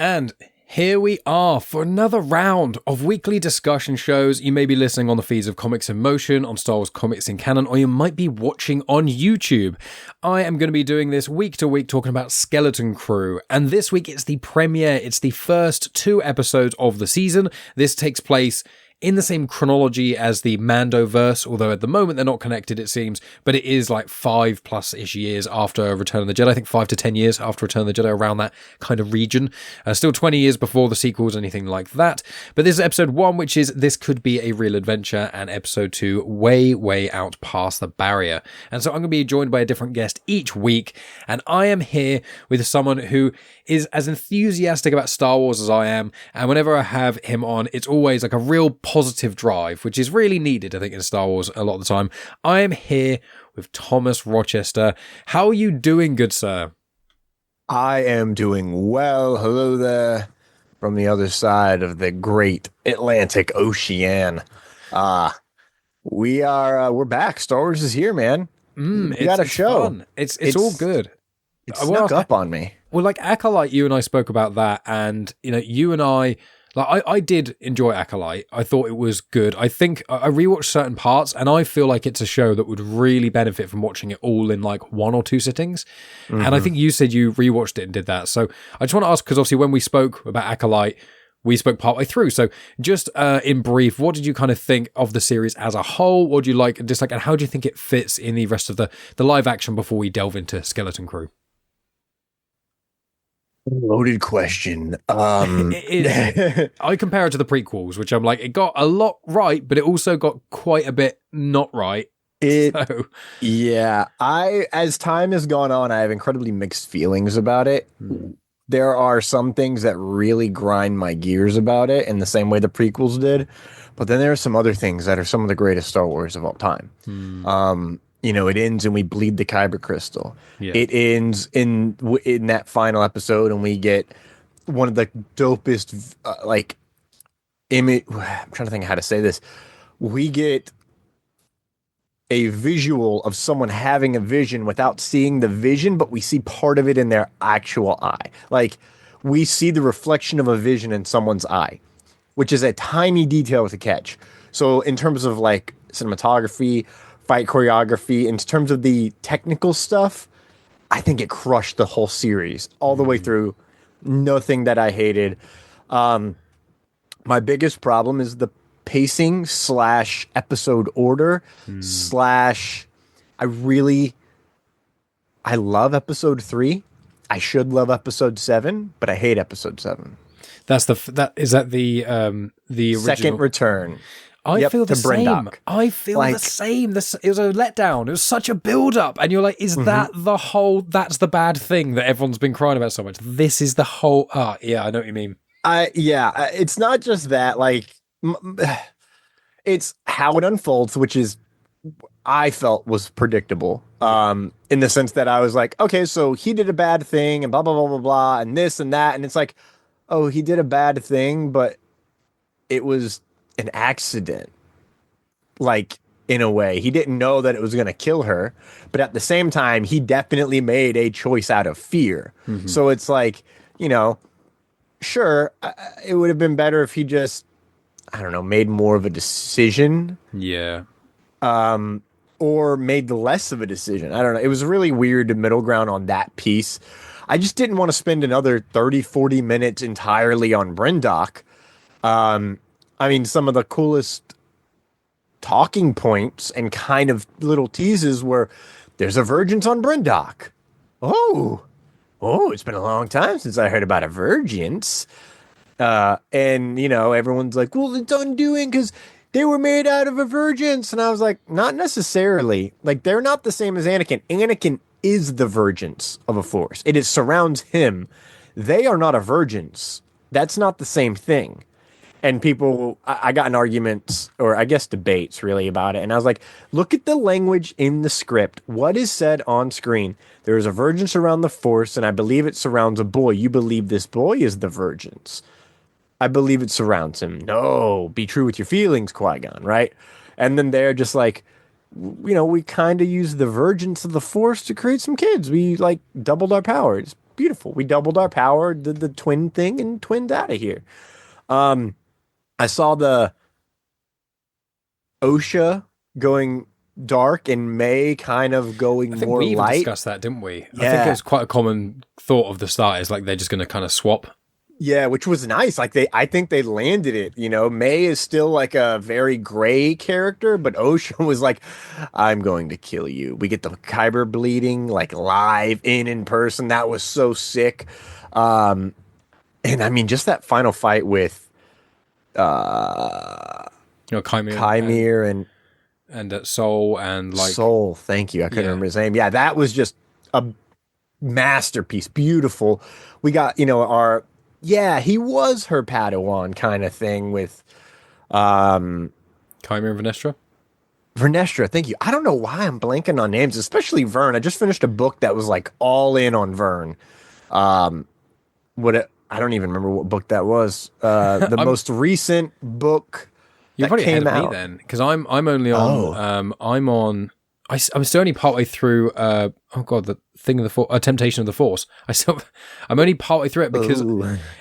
And here we are for another round of weekly discussion shows. You may be listening on the feeds of Comics in Motion, on Star Wars Comics in Canon, or you might be watching on YouTube. I am going to be doing this week to week, talking about Skeleton Crew. And this week it's the premiere. It's the first 2 episodes of the season. This takes place in the same chronology as the Mandoverse, although at the moment they're not connected, it seems, but it is like 5+ years after Return of the Jedi. I think 5 to 10 years after Return of the Jedi, around that kind of region. Still 20 years before the sequels, anything like that. But this is episode 1, which is This Could Be a Real Adventure, and episode 2, Way Out Past the Barrier. And so I'm going to be joined by a different guest each week, and I am here with someone who is as enthusiastic about Star Wars as I am, and whenever I have him on, it's always like a real positive drive, which is really needed, I think, in Star Wars a lot of the time. I am here with Thomas Rochester. How are you doing, good sir? I am doing well. Hello there from the other side of the great Atlantic Ocean. We're back. Star Wars is here, man. We got a show. Fun. It's all good. It snuck up on me. Well, like Acolyte, you and I spoke about that, and you and I, like I did enjoy Acolyte. I thought it was good. I think I rewatched certain parts, and I feel like it's a show that would really benefit from watching it all in like 1 or 2 sittings. Mm-hmm. And I think you said you rewatched it and did that. So I just want to ask, because obviously when we spoke about Acolyte, we spoke partway through. So just in brief, what did you kind of think of the series as a whole? What do you like and dislike, and how do you think it fits in the rest of the live action before we delve into Skeleton Crew? Loaded question. I compare it to the prequels, which I'm like, it got a lot right, but it also got quite a bit not right. Yeah. As time has gone on, I have incredibly mixed feelings about it. There are some things that really grind my gears about it in the same way the prequels did, but then there are some other things that are some of the greatest Star Wars of all time. It ends and we bleed the Kyber crystal. Yeah. It ends in that final episode, and we get one of the dopest image. I'm trying to think how to say this. We get a visual of someone having a vision without seeing the vision, but we see part of it in their actual eye. Like, we see the reflection of a vision in someone's eye, which is a tiny detail to catch. So in terms of like cinematography, fight choreography, in terms of the technical stuff, I think it crushed the whole series all the way through. Nothing that I hated. My biggest problem is the pacing / episode order / I love episode 3. I should love episode 7, but I hate episode 7. Is that the original Second Return. I feel the same. I feel the same. It was a letdown. It was such a build-up. And you're like, is that that's the bad thing that everyone's been crying about so much? This is the whole... yeah, I know what you mean. It's not just that. Like, it's how it unfolds, which is, I felt was predictable. In the sense that I was like, okay, so he did a bad thing and blah, blah, blah, blah, blah, and this and that. And it's like, oh, he did a bad thing, but it was an accident, like, in a way. He didn't know that it was going to kill her, but at the same time, he definitely made a choice out of fear. So it's like, sure, it would have been better if he just, I don't know, made more of a decision. Yeah. Or made less of a decision. I don't know. It was a really weird middle ground on that piece. I just didn't want to spend another 30-40 minutes entirely on Brendock. I mean, some of the coolest talking points and kind of little teases were, there's a Vergence on Brendock. Oh, it's been a long time since I heard about a Vergence. And, everyone's like, well, it's undoing because they were made out of a Vergence. And I was like, not necessarily. Like, they're not the same as Anakin. Anakin is the Vergence of a Force. It surrounds him. They are not a Vergence. That's not the same thing. And people, I got in arguments, or I guess debates, really, about it. And I was like, look at the language in the script. What is said on screen? There is a Vergence around the Force, and I believe it surrounds a boy. You believe this boy is the Vergence. I believe it surrounds him. No, be true with your feelings, Qui-Gon, right? And then they're just like, we kind of use the Vergence of the Force to create some kids. We, doubled our powers. beautiful. We doubled our power, did the twin thing, and twinned out of here. I saw the OSHA going dark and May kind of going I think more we even light. discussed that, didn't we? Yeah. I think it was quite a common thought of the start is like they're just going to kind of swap. Yeah, which was nice. Like I think they landed it. You know, May is still like a very gray character, but OSHA was like, "I'm going to kill you." We get the Kyber bleeding like live in person. That was so sick. And I mean, just that final fight with Chimere and Soul and like Soul. Thank you. I couldn't remember his name. Yeah, that was just a masterpiece. Beautiful. We got he was her Padawan kind of thing with Chimere and Vernestra. Vernestra, thank you. I don't know why I'm blanking on names, especially Vern. I just finished a book that was like all in on Vern. I don't even remember what book that was. The most recent book You're that probably came ahead of out. me then, because I'm only on I'm still only partway through the thing of the Temptation of the Force. I'm only partway through it because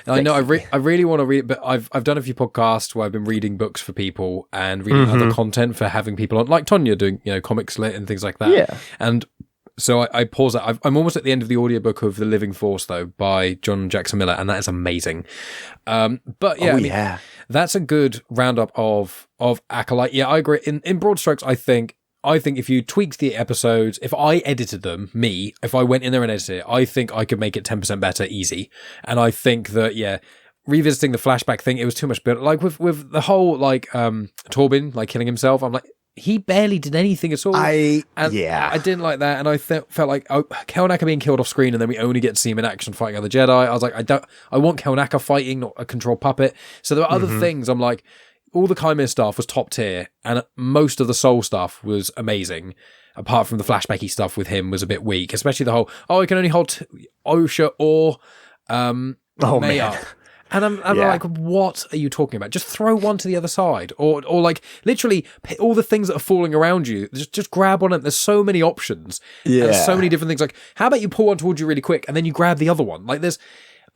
I know I really want to read it, but I've done a few podcasts where I've been reading books for people and reading other content for having people on, like Tonya doing comics lit and things like that. Yeah. And so I pause that. I'm almost at the end of the audiobook of The Living Force though by John Jackson Miller, and that is amazing. But yeah, that's a good roundup of Acolyte. Yeah, I agree. In broad strokes, I think if you tweaked the episodes, if I edited them, if I went in there and edited it, I think I could make it 10% better easy. And I think that, revisiting the flashback thing, it was too much better. Like with the whole, Torben, killing himself, I'm like, he barely did anything at all. I didn't like that. And I felt like Kelnaka being killed off screen and then we only get to see him in action fighting other Jedi. I was like, I want Kelnaka fighting, not a control puppet. So there were other things. I'm like, all the Chimera stuff was top tier, and most of the Soul stuff was amazing. Apart from the flashbacky stuff with him was a bit weak, especially the whole I can only hold OSHA or May up. And I'm like, what are you talking about? Just throw one to the other side, or like literally all the things that are falling around you. Just grab one. There's so many options. Yeah, and so many different things. Like, how about you pull one towards you really quick, and then you grab the other one? Like,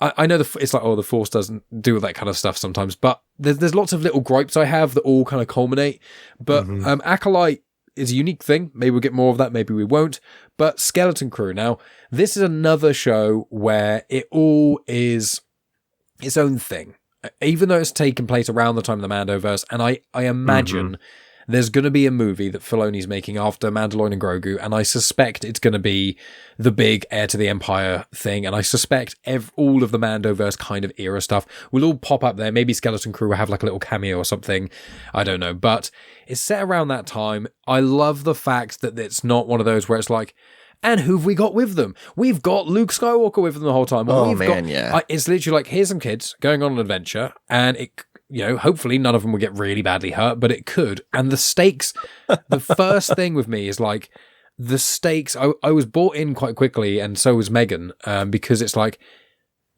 I know it's like, the Force doesn't do that kind of stuff sometimes, but there's lots of little gripes I have that all kind of culminate. But Acolyte is a unique thing. Maybe we'll get more of that, maybe we won't. But Skeleton Crew, now, this is another show where it all is its own thing. Even though it's taken place around the time of the Mandoverse, and I imagine there's going to be a movie that Filoni's making after Mandalorian and Grogu, and I suspect it's going to be the big Heir to the Empire thing, and I suspect all of the Mandoverse kind of era stuff will all pop up there. Maybe Skeleton Crew will have like a little cameo or something. I don't know, but it's set around that time. I love the fact that it's not one of those where it's like, and who've we got with them? We've got Luke Skywalker with them the whole time. It's literally like, here's some kids going on an adventure, and it... hopefully none of them will get really badly hurt, but it could. And the stakes, the first thing with me is like the stakes. I was bought in quite quickly, and so was Megan, because it's like,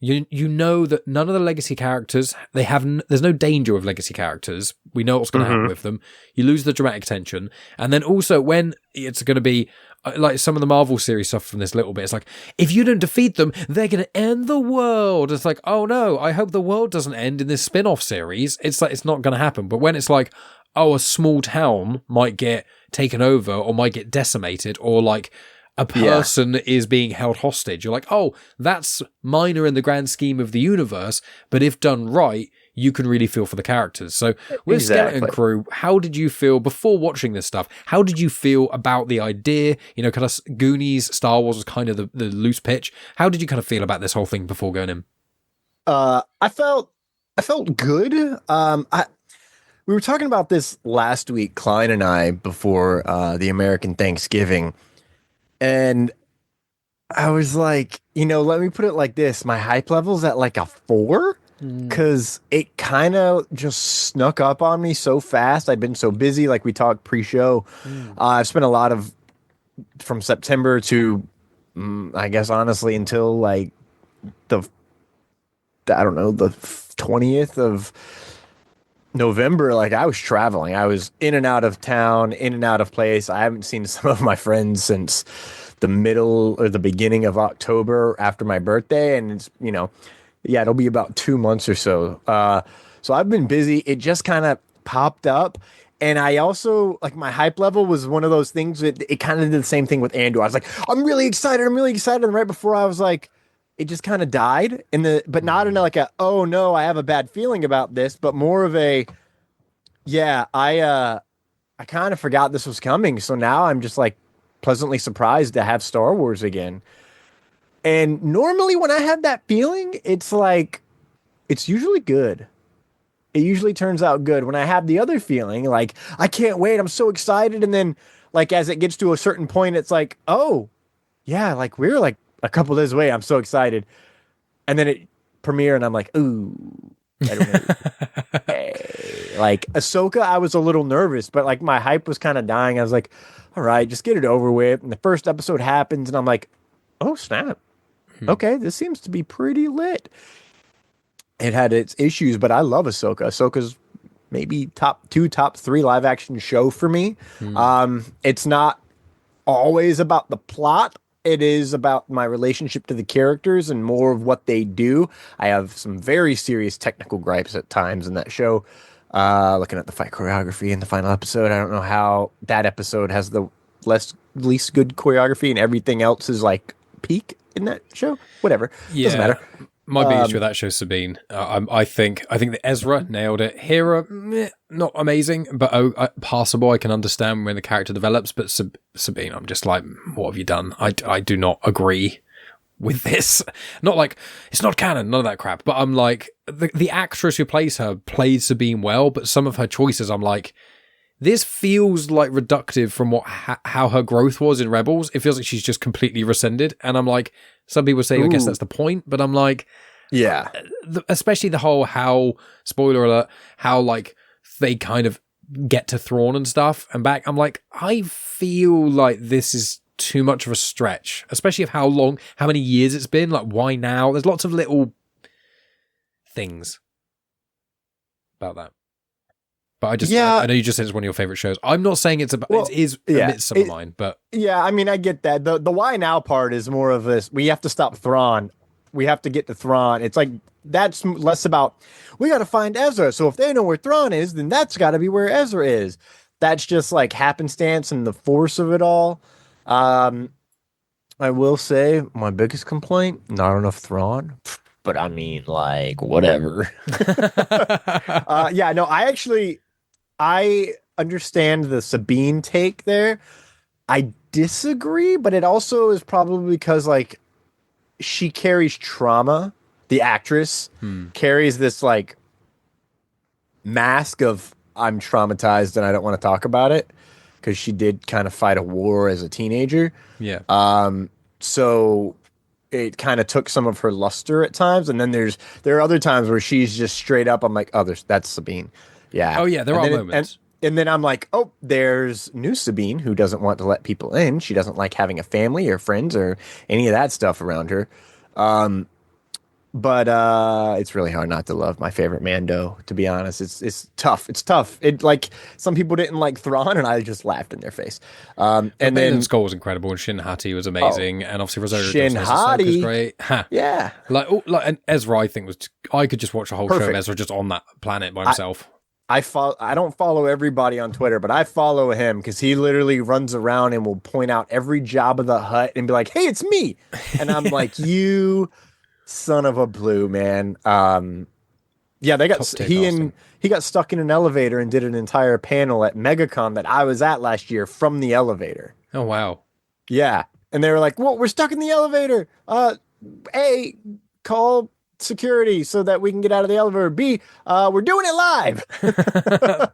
you know that none of the legacy characters, there's no danger with legacy characters. We know what's going to happen with them. You lose the dramatic tension. And then also when it's going to be like some of the Marvel series stuff from this little bit, it's like, if you don't defeat them, they're going to end the world. It's like, oh no, I hope the world doesn't end in this spin-off series. It's like, it's not going to happen. But when it's like, a small town might get taken over or might get decimated, or like a person is being held hostage, you're like, oh, that's minor in the grand scheme of the universe, but if done right, you can really feel for the characters. So with Skeleton Crew, how did you feel before watching this stuff? How did you feel about the idea? Kind of Goonies, Star Wars was kind of the loose pitch. How did you kind of feel about this whole thing before going in? I felt good. We were talking about this last week, Klein and I, before the American Thanksgiving. And I was like, let me put it like this. My hype level's at like a 4. Because it kind of just snuck up on me so fast. I'd been so busy, like we talked pre-show. I've spent a lot of, from September to, I guess, honestly, until like the 20th of November, like I was traveling. I was in and out of town, in and out of place. I haven't seen some of my friends since the middle or the beginning of October after my birthday, and it's yeah, it'll be about 2 months or so. So I've been busy. It just kind of popped up. And I also like my hype level was one of those things that it kind of did the same thing with Andor. I was like, I'm really excited. I'm really excited. And right before I was like, it just kind of died but not in like a, oh no, I have a bad feeling about this, but more of a, yeah, I kind of forgot this was coming. So now I'm just like pleasantly surprised to have Star Wars again. And normally when I have that feeling, it's like, it's usually good. It usually turns out good. When I have the other feeling, like, I can't wait, I'm so excited. And then, like, as it gets to a certain point, it's like, oh, yeah, like, we're like a couple days away. I'm so excited. And then it premiere, and I'm like, ooh, I don't know. Hey. Like, Ahsoka, I was a little nervous, but, like, my hype was kind of dying. I was like, all right, just get it over with. And the first episode happens, and I'm like, oh, snap. Okay, this seems to be pretty lit. It had its issues, but I love Ahsoka. Ahsoka's maybe top 2, top 3 live action show for me. It's not always about the plot. It is about my relationship to the characters and more of what they do. I have some very serious technical gripes at times in that show. Looking at the fight choreography in the final episode, I don't know how that episode has the least good choreography and everything else is like peak in that show. Whatever, doesn't matter. My big issue with that show is Sabine. I think that Ezra nailed it. Hera, not amazing, but passable. I can understand when the character develops. But Sabine, I'm just like, what have you done? I do not agree with this. Not like, it's not canon, none of that crap. But I'm like, the actress who plays her plays Sabine well, but some of her choices, I'm like, this feels like reductive from how her growth was in Rebels. It feels like she's just completely rescinded. And I'm like, some people say, I guess that's the point. But I'm like, yeah, especially the whole spoiler alert, how like they kind of get to Thrawn and stuff and back. I'm like, I feel like this is too much of a stretch, especially of how many years it's been. Like, why now? There's lots of little things about that. But I know you just said it's one of your favorite shows. I'm not saying it is amidst some of mine, but yeah, I mean, I get that. The why now part is more of this. We have to stop Thrawn. We have to get to Thrawn. It's like, that's less about, we got to find Ezra. So if they know where Thrawn is, then that's got to be where Ezra is. That's just like happenstance and the force of it all. I will say my biggest complaint, not enough Thrawn. But I mean, like, whatever. Yeah, no, I understand the Sabine take there. I disagree, but it also is probably because, like, she carries trauma. The actress carries this, like, mask of, I'm traumatized and I don't want to talk about it, because she did kind of fight a war as a teenager. Yeah. So it kind of took some of her luster at times, and then there are other times where she's just straight up, I'm like, oh, that's Sabine. Yeah. Oh, yeah, there are moments. And then I'm like, oh, there's new Sabine who doesn't want to let people in. She doesn't like having a family or friends or any of that stuff around her. But it's really hard not to love my favorite Mando, to be honest. It's tough. It's tough. It, like, some people didn't like Thrawn, and I just laughed in their face. And then Skull was incredible, and Shin Hati was amazing, and obviously Rosario Shin Hati was great. Yeah. And Ezra, I think I could just watch a whole show of Ezra just on that planet by himself. I don't follow everybody on Twitter, but I follow him because he literally runs around and will point out every Jabba the Hutt and be like, "Hey, it's me," and I'm like, "You son of a blue man." Yeah, they got he got stuck in an elevator and did an entire panel at MegaCon that I was at last year from the elevator. Oh wow! Yeah, and they were like, "Well, we're stuck in the elevator. A, call security so that we can get out of the elevator. B, we're doing it live."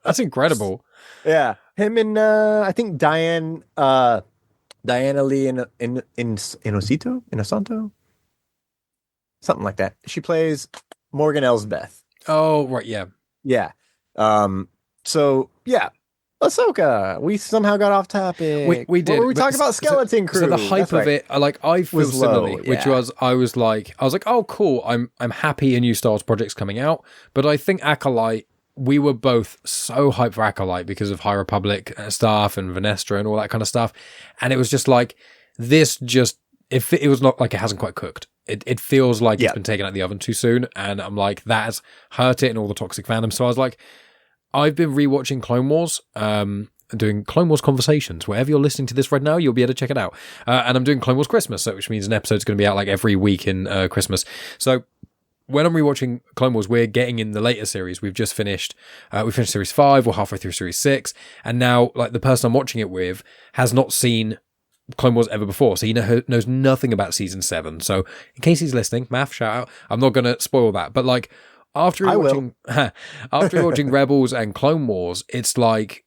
That's incredible. Yeah, him and I think Diana Lee Inosanto, something like that. She plays Morgan Elsbeth. Oh right, yeah. So yeah, Ahsoka. We somehow got off topic. We did. What were we talking about? Skeleton Crew. So the hype of it, I feel similarly, which was I was like, oh cool, I'm happy a new Star Wars project's coming out. But I think Acolyte, we were both so hyped for Acolyte because of High Republic stuff and Venestra and all that kind of stuff, and it was just like, this just, it was not like it hasn't quite cooked. It feels like Yeah. it's been taken out of the oven too soon. And I'm like, that has hurt it and all the toxic fandom. So I was like, I've been rewatching Clone Wars, doing Clone Wars conversations. Wherever you're listening to this right now, you'll be able to check it out. And I'm doing Clone Wars Christmas, so which means an episode's going to be out like every week in Christmas. So when I'm rewatching Clone Wars, we're getting in the later series. We've just finished. We finished series 5. We're halfway through series 6, and now like the person I'm watching it with has not seen Clone Wars ever before, so he knows nothing about season 7. So in case he's listening, Math, shout out. I'm not going to spoil that, but like after watching Rebels and Clone Wars, it's like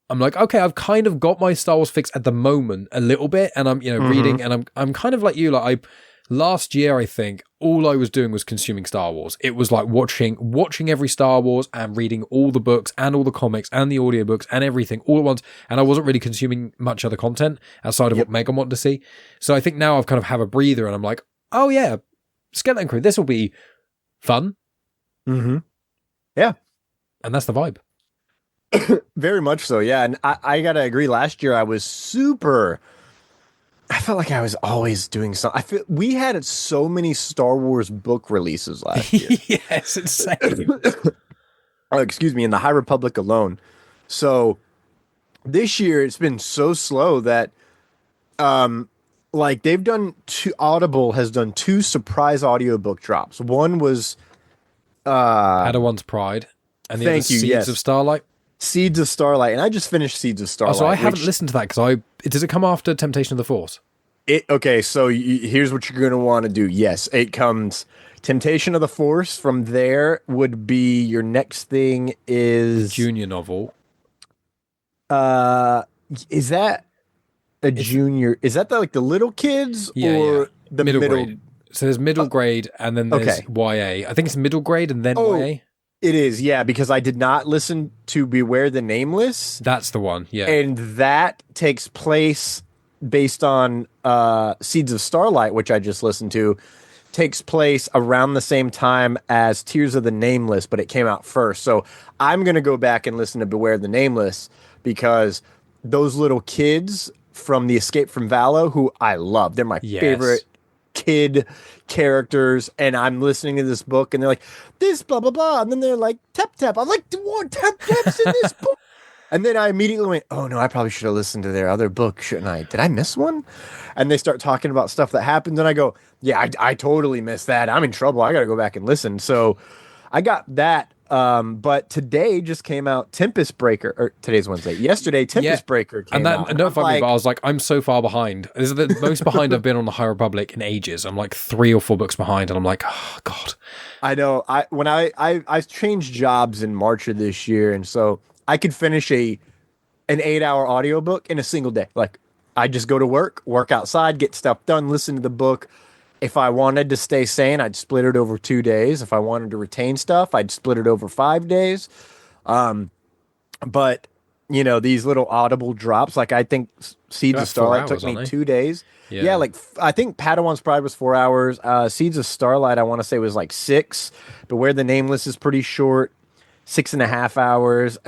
I'm like, okay, I've kind of got my Star Wars fix at the moment a little bit, and I'm reading, and I'm kind of like you. Like last year, I think all I was doing was consuming Star Wars. It was like watching every Star Wars and reading all the books and all the comics and the audiobooks and everything all at once. And I wasn't really consuming much other content outside of what Megan wanted to see. So I think now I've kind of have a breather, and I'm like, oh yeah, Skeleton Crew, this will be fun. Mm-hmm. Yeah. And that's the vibe. Very much so, yeah. And I gotta agree, last year I felt like I was always doing something. We had so many Star Wars book releases last year. Yes, insane. Oh, excuse me, in the High Republic alone. So this year it's been so slow that like they've done Audible has done 2 surprise audiobook drops. One was Padawan's Pride, and the other Seeds of Starlight. Seeds of Starlight, and I just finished Seeds of Starlight. Oh, so I haven't listened to that because does it come after Temptation of the Force? Okay, so here's what you're gonna want to do. Yes, it comes Temptation of the Force. From there would be your next thing is junior novel. Is that a junior? Is that like the little kids or the middle grade? So there's middle grade, and then there's YA. I think it's middle grade and then YA. It is, yeah, because I did not listen to Beware the Nameless. That's the one, yeah. And that takes place based on Seeds of Starlight, which I just listened to, takes place around the same time as Tears of the Nameless, but it came out first. So I'm going to go back and listen to Beware the Nameless because those little kids from the Escape from Valo, who I love, they're my favorite kid characters, and I'm listening to this book and they're like, this blah blah blah, and then they're like tap tap. I'm like, what tap taps in this book? And then I immediately went, oh no, I probably should have listened to their other book, shouldn't I? Did I miss one? And they start talking about stuff that happened, and I go, yeah, I totally missed that. I'm in trouble. I got to go back and listen. So I got that. But today just came out Tempest Breaker, or today's Wednesday. Yesterday, Tempest Breaker came out. And notified me, but I was like, I'm so far behind. This is the most behind I've been on the High Republic in ages. I'm like 3 or 4 books behind, and I'm like, oh God. I know. I changed jobs in March of this year, and so I could finish an 8-hour audiobook in a single day. Like, I just go to work outside, get stuff done, listen to the book. If I wanted to stay sane, I'd split it over 2 days. If I wanted to retain stuff, I'd split it over 5 days. But, you know, these little audible drops, like I think Seeds of Starlight took me 2 days. Yeah, like I think Padawan's Pride was 4 hours. Seeds of Starlight, I want to say, was like 6. But Where the Nameless is pretty short, 6.5 hours.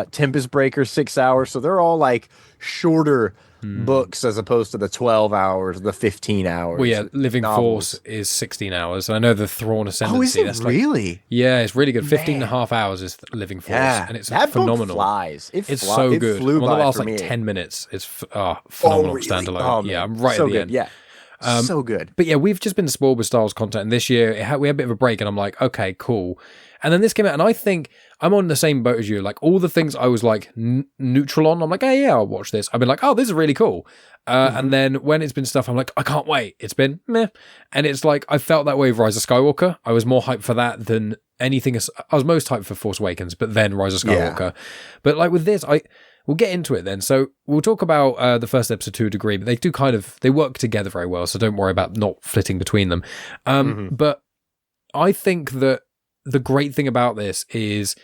Tempest Breaker, 6 hours. So they're all like shorter books as opposed to the 12 hours, the 15 hours. Well, yeah, Living Force is 16 hours. And I know the Thrawn Ascendancy. Oh, is it that's really? Like, yeah, it's really good. 15 and a half hours is Living Force. Yeah, and it's that phenomenal. Book flies. It's so good. Flew One of the by last for like me. 10 minutes. It's phenomenal really? standalone. Oh, yeah, man. I'm right So at the good. end. Yeah. So good. But yeah, we've just been spoiled with Star Wars content. And this year, we had a bit of a break, and I'm like, okay, cool. And then this came out, and I think I'm on the same boat as you. Like, all the things I was like neutral on, I'm like, hey, yeah, I'll watch this. I've been like, oh, this is really cool. And then when it's been stuff, I'm like, I can't wait. It's been meh. And it's like, I felt that way with Rise of Skywalker. I was more hyped for that than anything. I was most hyped for Force Awakens, but then Rise of Skywalker. Yeah. But like with this, we'll get into it then. So we'll talk about the first episode to a degree, but they work together very well. So don't worry about not flitting between them. But I think that the great thing about this is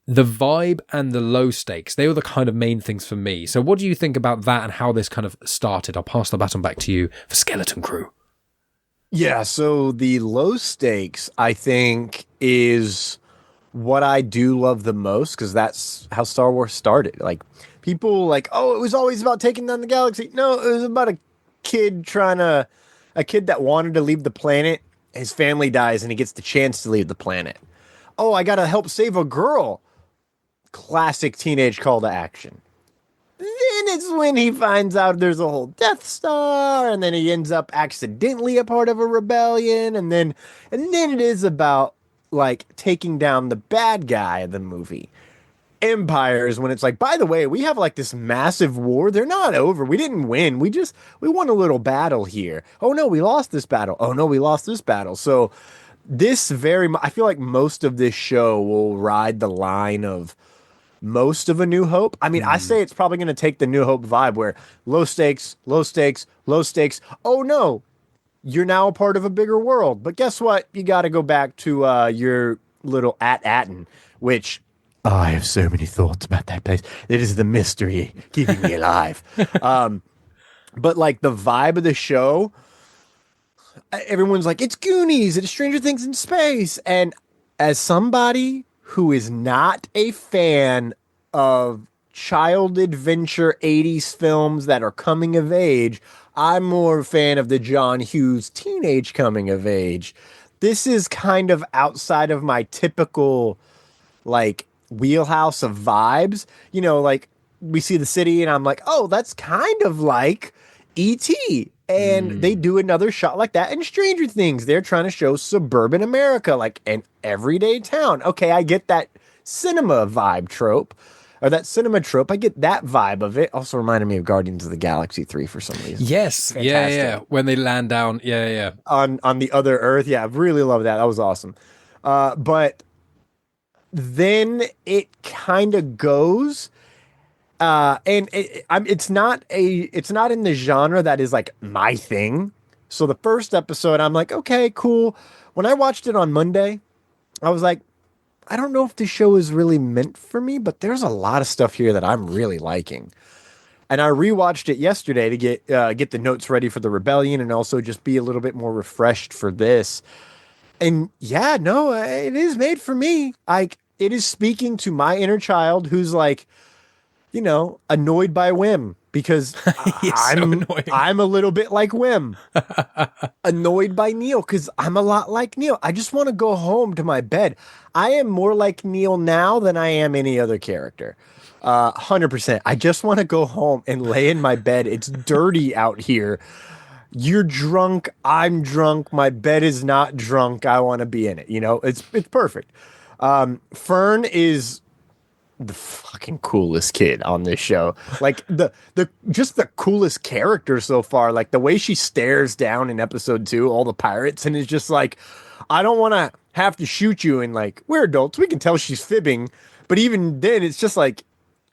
the vibe and the low stakes. They were the kind of main things for me. So what do you think about that and how this kind of started? I'll pass the baton back to you for Skeleton Crew. Yeah, so the low stakes, I think, is what I do love the most, because that's how Star Wars started. Like, people like, oh, it was always about taking down the galaxy. No, it was about kid trying to, a kid that wanted to leave the planet. His family dies and he gets the chance to leave the planet. Oh, I gotta help save a girl. Classic teenage call to action. Then it's when he finds out there's a whole Death Star, and then he ends up accidentally a part of a rebellion, and then it is about like taking down the bad guy of the movie. Empire is when it's like, by the way, we have like this massive war. They're not over. We didn't win. We won a little battle here. Oh no, we lost this battle. Oh no, we lost this battle. So I feel like most of this show will ride the line of most of A New Hope. I mean, I Hmm. say it's probably going to take the New Hope vibe where low stakes, low stakes, low stakes. Oh no, you're now a part of a bigger world. But guess what? You got to go back to your little Atten, which oh, I have so many thoughts about that place. It is the mystery keeping me alive. But like the vibe of the show, everyone's like, it's Goonies, it's Stranger Things in space. And as somebody who is not a fan of child adventure 80s films that are coming of age, I'm more a fan of the John Hughes teenage coming of age. This is kind of outside of my typical like wheelhouse of vibes. Like we see the city and I'm like, oh, that's kind of like E.T. And they Hmm. do another shot like that in Stranger Things. They're trying to show suburban America, like an everyday town. Okay, I get that cinema vibe trope. Or that cinema trope, I get that vibe of it. Also reminded me of Guardians of the Galaxy 3 for some reason. Yes, yeah, yeah, Fantastic. yeah. When they land down, yeah, yeah. On the other Earth. Yeah, I really love that. That was awesome. But then it kind of goes and it's not in the genre that is like my thing. So the first episode I'm like, okay, cool. When I watched it on Monday, I was like, I don't know if this show is really meant for me, but there's a lot of stuff here that I'm really liking. And I rewatched it yesterday to get the notes ready for the rebellion and also just be a little bit more refreshed for this. And yeah, no, it is made for me. Like it is speaking to my inner child who's like, annoyed by Wim because He's so annoying. I'm a little bit like Wim, annoyed by Neel because I'm a lot like Neel. I just want to go home to my bed. I am more like Neel now than I am any other character. 100%. I just want to go home and lay in my bed. It's dirty out here. You're drunk. I'm drunk. My bed is not drunk. I want to be in it. It's perfect. Fern is the fucking coolest kid on this show. Like the just the coolest character so far. Like the way she stares down in episode 2, all the pirates, and is just like, I don't want to have to shoot you. And like we're adults, we can tell she's fibbing, but even then, it's just like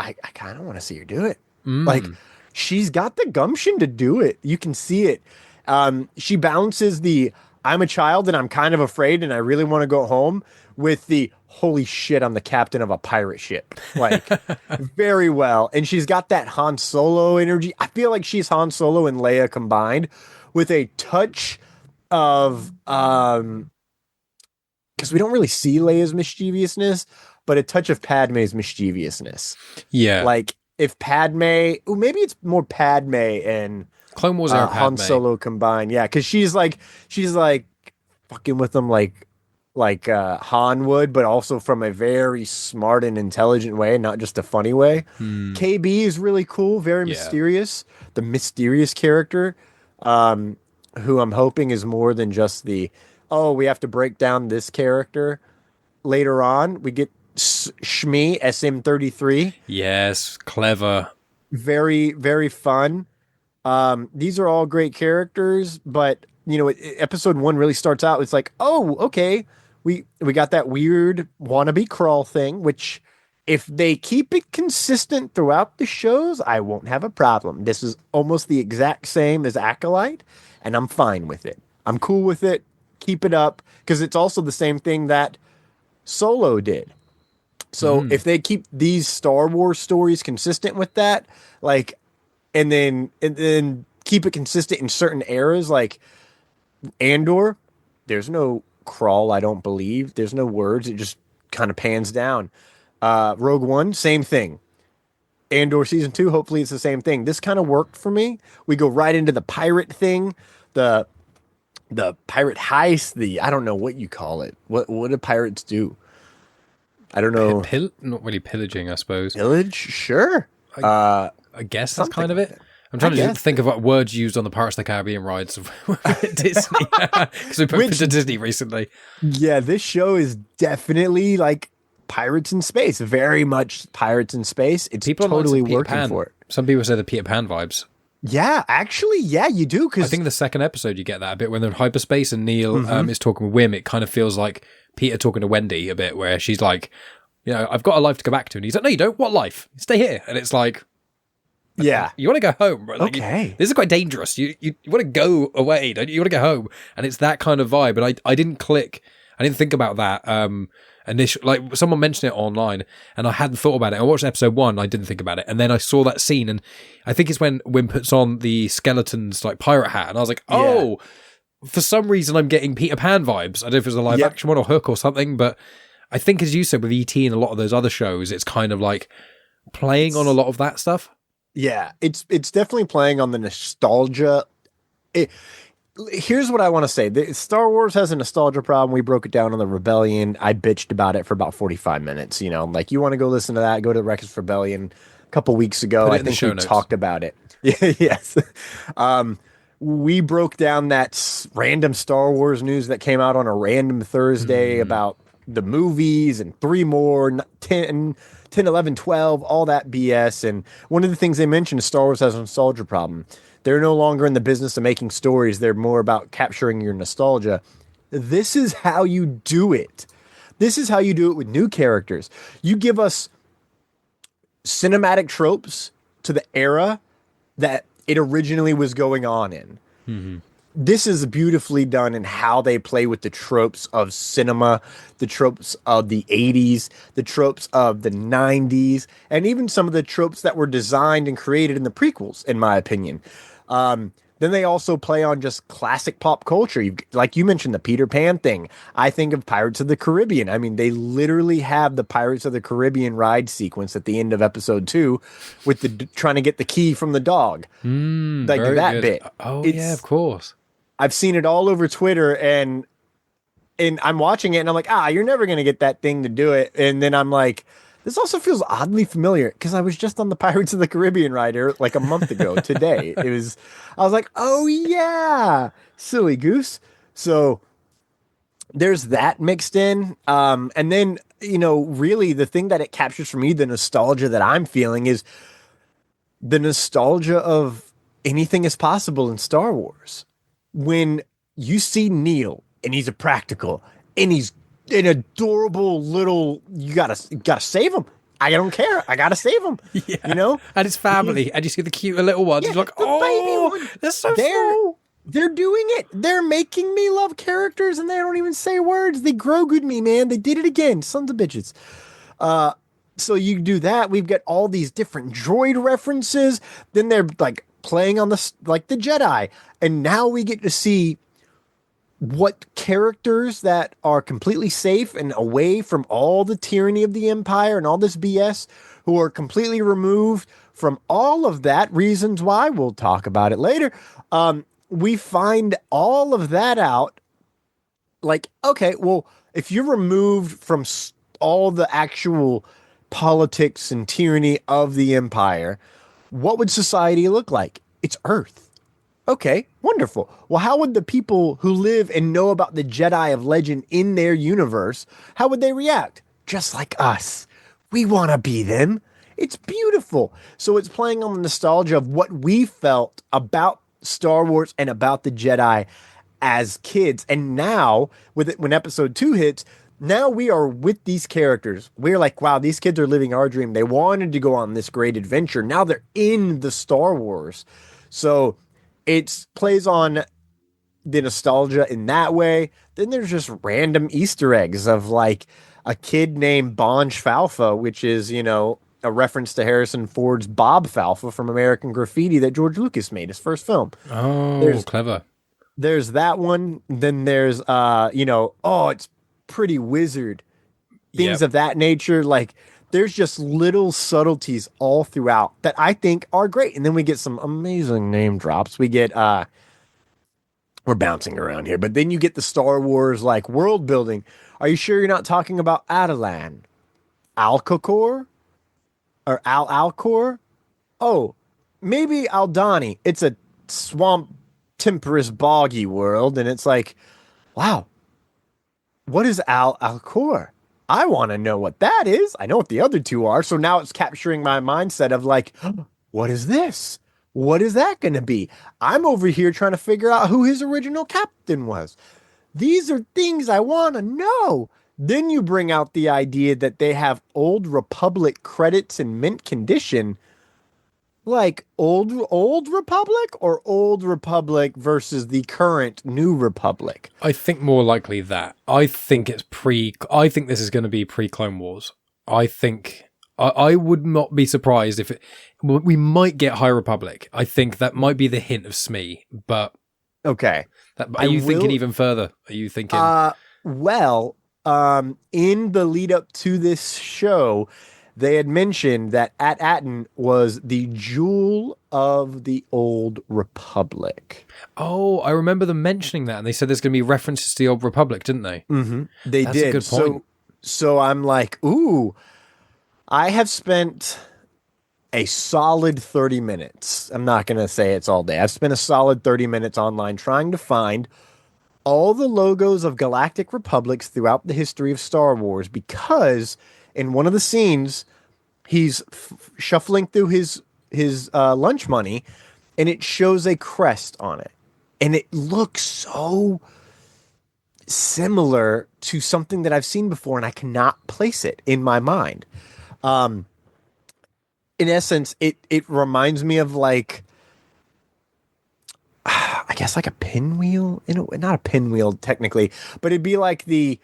I kind of want to see her do it. Like Mm. she's got the gumption to do it. You can see it. She balances the I'm a child and I'm kind of afraid and I really want to go home with the holy shit, I'm the captain of a pirate ship. Like very well. And she's got that Han Solo energy. I feel like she's Han Solo and Leia combined with a touch of because we don't really see Leia's mischievousness, but a touch of Padme's mischievousness. Yeah. Like if Padme, oh, maybe it's more Padme and Clone Wars era Han Padme. Solo combined. Yeah, because she's like fucking with them like Han would, but also from a very smart and intelligent way, not just a funny way. Hmm. KB is really cool, very Yeah. mysterious. The mysterious character, who I'm hoping is more than just the oh, we have to break down this character later on. We get Shmi SM33, Yes. Clever. very very fun. These are all great characters, but episode 1 really starts out. It's like, oh, okay, we got that weird wannabe crawl thing, which if they keep it consistent throughout the shows, I won't have a problem. This is almost the exact same as Acolyte, and I'm fine with it. I'm cool with it. Keep it up because it's also the same thing that Solo did. So Hmm. if they keep these Star Wars stories consistent with that, like and then keep it consistent in certain eras like Andor, there's no crawl, I don't believe. There's no words. It just kind of pans down. Rogue One, same thing. Andor season 2, hopefully it's the same thing. This kind of worked for me. We go right into the pirate thing, the pirate heist, the I don't know what you call it. What do pirates do? I don't know. Not really pillaging, I suppose. Pillage? Sure. I guess that's kind of like it. that. I'm trying to think of what words used on the Pirates of the Caribbean rides of Disney, because we've been to Disney recently. Yeah, this show is definitely like pirates in space. Very much pirates in space. It's People totally like Peter working Pan. for it. Some people say the Peter Pan vibes. Yeah, actually, yeah, you do. I Because think the second episode you get that a bit when they're in hyperspace and Neel is talking with Wim. It kind of feels like Peter talking to Wendy a bit, where she's like, I've got a life to go back to, and he's like, no, you don't. What life? Stay here. And it's like, yeah, you want to go home, bro. Like, okay, this is quite dangerous. You want to go away, don't you? You want to go home, and it's that kind of vibe. And I didn't click. I didn't think about that. Initially, like someone mentioned it online, and I hadn't thought about it. I watched episode 1, I didn't think about it, and then I saw that scene, and I think it's when Wim puts on the skeleton's like pirate hat, and I was like, oh, for some reason I'm getting Peter Pan vibes. I don't know if it was a live action one or Hook or something, but I think, as you said, with ET and a lot of those other shows, it's kind of like playing on a lot of that stuff. Yeah, it's definitely playing on the nostalgia. Here's what I want to say. Star Wars has a nostalgia problem. We broke it down on the Rebellion. I bitched about it for about 45 minutes. Like, you want to go listen to that, go to Reckless Rebellion a couple weeks ago. I think we talked about it. Yes. We broke down that random Star Wars news that came out on a random Thursday about the movies and 3 more, 10, 11, 12, all that BS. And one of the things they mentioned is Star Wars has a nostalgia problem. They're no longer in the business of making stories. They're more about capturing your nostalgia. This is how you do it. This is how you do it with new characters. You give us cinematic tropes to the era that it originally was going on in. This is beautifully done in how they play with the tropes of cinema, the tropes of the 80s, the tropes of the 90s, and even some of the tropes that were designed and created in the prequels, in my opinion. Then they also play on just classic pop culture. Like you mentioned, the Peter Pan thing. I think of Pirates of the Caribbean. I mean, they literally have the Pirates of the Caribbean ride sequence at the end of episode 2 with the trying to get the key from the dog. Like that good bit. Oh, yeah, of course. I've seen it all over Twitter, and I'm watching it, and I'm like, you're never going to get that thing to do it. And then I'm like, this also feels oddly familiar, because I was just on the Pirates of the Caribbean rider like a month ago today. I was like, oh yeah, silly goose. So there's that mixed in. And then, really the thing that it captures for me, the nostalgia that I'm feeling, is the nostalgia of anything is possible in Star Wars. When you see Neel and he's a practical and he's an adorable little, you gotta save him. I don't care. I gotta save him. Yeah. And his family, and you see the cute little ones. Yeah, like, baby they're so small. They're doing it. They're making me love characters, and they don't even say words. They Grogu'd me, man. They did it again. Sons of bitches. So you do that. We've got all these different droid references. Then they're like playing on the Jedi, and now we get to see what characters that are completely safe and away from all the tyranny of the Empire and all this BS, who are completely removed from all of that. Reasons why, we'll talk about it later. We find all of that out. Like, okay, well, if you're removed from all the actual politics and tyranny of the Empire, what would society look like? It's Earth. Okay, wonderful. Well, how would the people who live and know about the Jedi of legend in their universe, how would they react? Just like us. We want to be them. It's beautiful. So it's playing on the nostalgia of what we felt about Star Wars and about the Jedi as kids. And now, when episode 2 hits, now we are with these characters. We're like, wow, these kids are living our dream. They wanted to go on this great adventure. Now they're in the Star Wars. So it plays on the nostalgia in that way. Then there's just random Easter eggs of like a kid named Bon Falfa, which is, a reference to Harrison Ford's Bob Falfa from American Graffiti that George Lucas made, his first film. Oh, clever. There's that one. Then there's, it's Pretty Wizard. Things of that nature. Like, there's just little subtleties all throughout that I think are great. And then we get some amazing name drops. We get we're bouncing around here, but then you get the Star Wars like world building. Are you sure you're not talking about Adelan, Alcacor, or Alcor? Oh, maybe Aldani. It's a swamp, temperous, boggy world, and it's like, wow, what is Alcor? I want to know what that is. I know what the other two are. So now it's capturing my mindset of like, what is this? What is that going to be? I'm over here trying to figure out who his original captain was. These are things I want to know. Then you bring out the idea that they have Old Republic credits in mint condition. Like old Republic or Old Republic versus the current New Republic? I think more likely that. I think this is going to be pre-Clone Wars. I would not be surprised if we might get High Republic. I think that might be the hint of Smee, but okay. Are you thinking even further? Are you thinking? In the lead up to this show, they had mentioned that At-Aten was the jewel of the Old Republic. Oh, I remember them mentioning that, and they said there's going to be references to the Old Republic, didn't they? Mm-hmm. They That's did. A good point. So I'm like, ooh, I have spent a solid 30 minutes. I'm not going to say it's all day. I've spent a solid 30 minutes online trying to find all the logos of galactic republics throughout the history of Star Wars, because in one of the scenes, he's shuffling through his lunch money, and it shows a crest on it. And it looks so similar to something that I've seen before, and I cannot place it in my mind. In essence, it reminds me of like, I guess like a pinwheel, not a pinwheel technically, but it'd be like the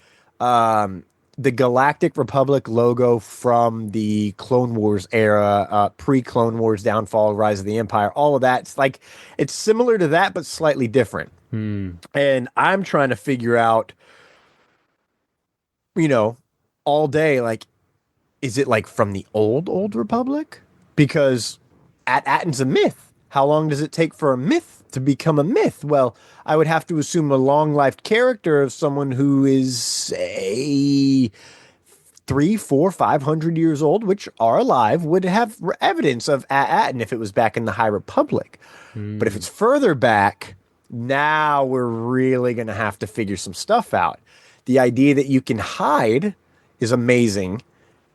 Galactic Republic logo from the Clone Wars era, pre-Clone Wars, downfall, rise of the Empire, all of that. It's similar to that, but slightly different. And I'm trying to figure out, all day, like, is it like from the old Republic? Because At-Aten's a myth. How long does it take for a myth to become a myth? Well, I would have to assume a long-lived character of someone who is, say, 300, 400, 500 years old, which are alive, would have evidence of At-Aten if it was back in the High Republic. But if it's further back, now we're really going to have to figure some stuff out. The idea that you can hide is amazing.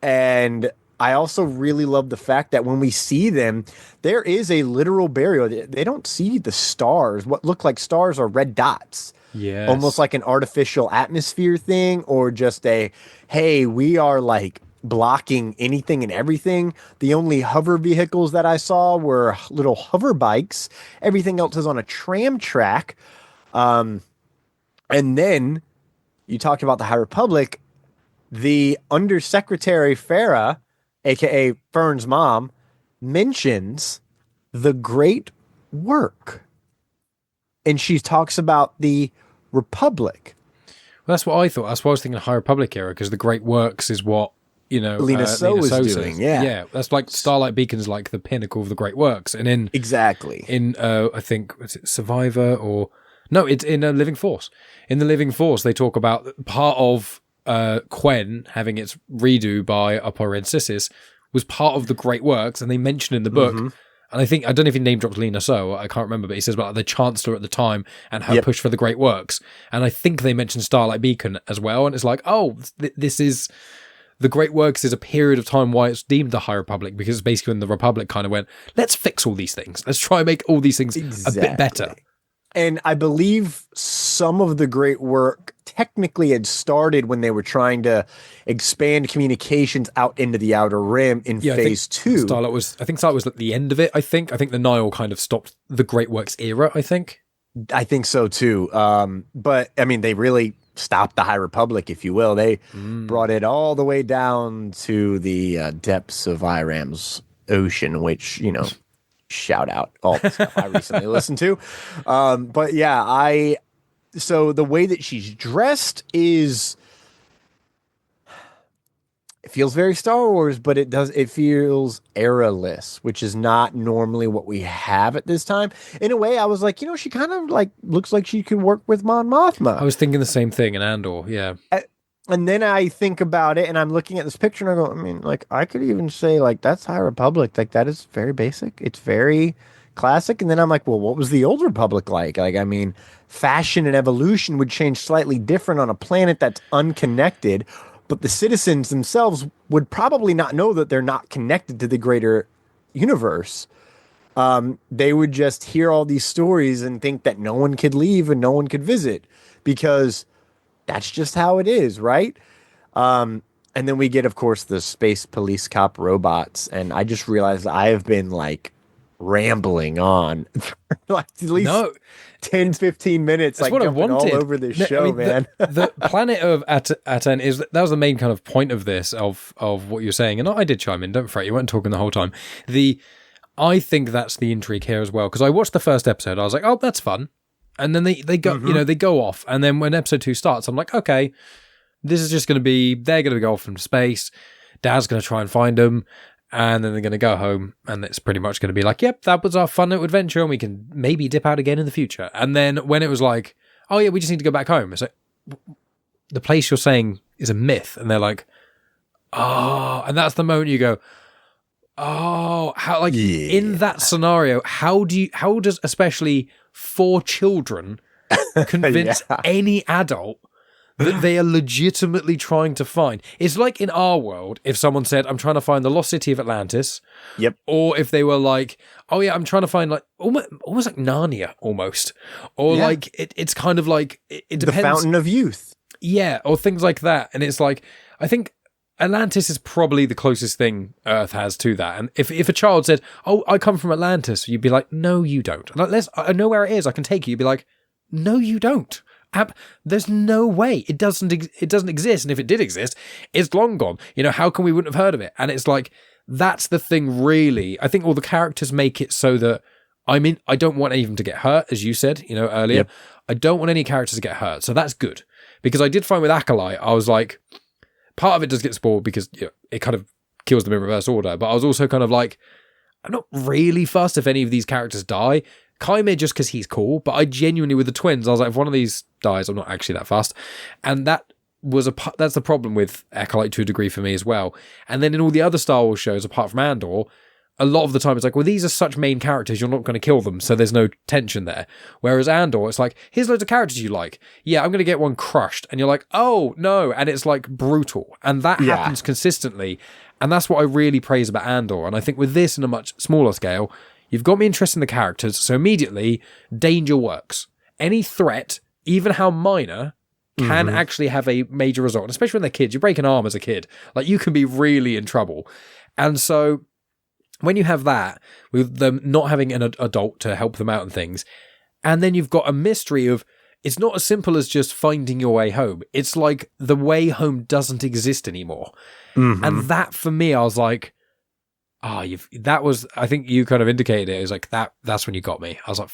And I also really love the fact that when we see them, there is a literal burial. They don't see the stars. What look like stars are red dots. Yes. Almost like an artificial atmosphere thing, or just hey, we are like blocking anything and everything. The only hover vehicles that I saw were little hover bikes. Everything else is on a tram track. And then you talked about the High Republic. The Undersecretary Farah, aka Fern's mom, mentions the Great Work. And she talks about the Republic. Well, that's what I thought. That's why I was thinking High Republic era, because the Great Works is what, Lena So was doing. Yeah. Yeah. That's like Starlight Beacon's like the pinnacle of the Great Works. And in I think, was it Survivor or no, it's in Living Force. In the Living Force, they talk about part of Quen having its redo by Upper Red Sissis was part of the Great Works, and they mention in the book, and I don't know if he name drops Lena So, I can't remember, but he says about the Chancellor at the time and her push for the Great Works, and I think they mention Starlight Beacon as well, and it's like, this is the Great Works is a period of time why it's deemed the High Republic, because it's basically when the Republic kind of went, let's fix all these things, let's try and make all these things a bit better. And I believe some of the Great Work technically had started when they were trying to expand communications out into the Outer Rim in Phase 2. Starlight was at the end of it, I think. I think the Nile kind of stopped the Great Works era, I think. I think so, too. But, I mean, they really stopped the High Republic, if you will. They brought it all the way down to the depths of Iram's ocean, which, shout out all the stuff I recently listened to. But yeah, so the way that she's dressed is feels very Star Wars, but it feels era-less, which is not normally what we have at this time. In a way, I was like, she kind of like looks like she could work with Mon Mothma. I was thinking the same thing in Andor, yeah. And then I think about it, and I'm looking at this picture, and I go, I mean, like, I could even say, like, that's High Republic. Like, that is very basic. It's very classic. And then I'm like, well, what was the Old Republic like? Like, I mean, fashion and evolution would change slightly different on a planet that's unconnected, but the citizens themselves would probably not know that they're not connected to the greater universe. They would just hear all these stories and think that no one could leave and no one could visit because that's just how it is, right? And then we get, of course, the space police cop robots, and I just realized I have been like rambling on for like at least 10, 15 minutes, that's like what I jumping wanted. all over this show, man. The planet of Aten is that was the main kind of point of this of what you're saying, and I did chime in. Don't fret, you weren't talking the whole time. I think that's the intrigue here as well, because I watched the first episode. I was like, oh, that's fun. And then they go, they go off. And then when episode 2 starts, I'm like, okay, this is just going to be, they're going to go off from space. Dad's going to try and find them. And then they're going to go home. And it's pretty much going to be like, yep, that was our fun little adventure. And we can maybe dip out again in the future. And then when it was like, oh yeah, we just need to go back home. It's like, the place you're saying is a myth. And they're like, oh, and that's the moment you go, oh, how, like, in that scenario, how does especially 4 children convince any adult that they are legitimately trying to find? It's like in our world, if someone said, I'm trying to find the lost city of Atlantis. Yep. Or if they were like, oh yeah, I'm trying to find like, almost like Narnia, almost. Or like, it's kind of like, it depends. The Fountain of Youth. Yeah, or things like that. And it's like, I think Atlantis is probably the closest thing Earth has to that. And if a child said, oh, I come from Atlantis, you'd be like, no, you don't. Like, I know where it is. I can take you. You'd be like, no, you don't. There's no way. It doesn't exist. And if it did exist, it's long gone. How come we wouldn't have heard of it? And it's like, that's the thing, really. I think all the characters make it so that, I don't want any of them to get hurt, as you said, earlier. Yep. I don't want any characters to get hurt. So that's good. Because I did find with Acolyte, I was like, part of it does get spoiled because it kind of kills them in reverse order. But I was also kind of like, I'm not really fussed if any of these characters die. Kaime just because he's cool. But I genuinely, with the twins, I was like, if one of these dies, I'm not actually that fussed. And that's the problem with Acolyte to a degree for me as well. And then in all the other Star Wars shows, apart from Andor, a lot of the time it's like, well, these are such main characters, you're not going to kill them, so there's no tension there. Whereas Andor, it's like, here's loads of characters you like. Yeah, I'm going to get one crushed. And you're like, oh, no. And it's like brutal. And that happens consistently. And that's what I really praise about Andor. And I think with this in a much smaller scale, you've got me interested in the characters, so immediately, danger works. Any threat, even how minor, can actually have a major result. And especially when they're kids, you break an arm as a kid. Like, you can be really in trouble. And so when you have that, with them not having an adult to help them out and things, and then you've got a mystery of, it's not as simple as just finding your way home. It's like the way home doesn't exist anymore. And that, for me, I was like, I think you kind of indicated it. It was like, that's when you got me. I was like,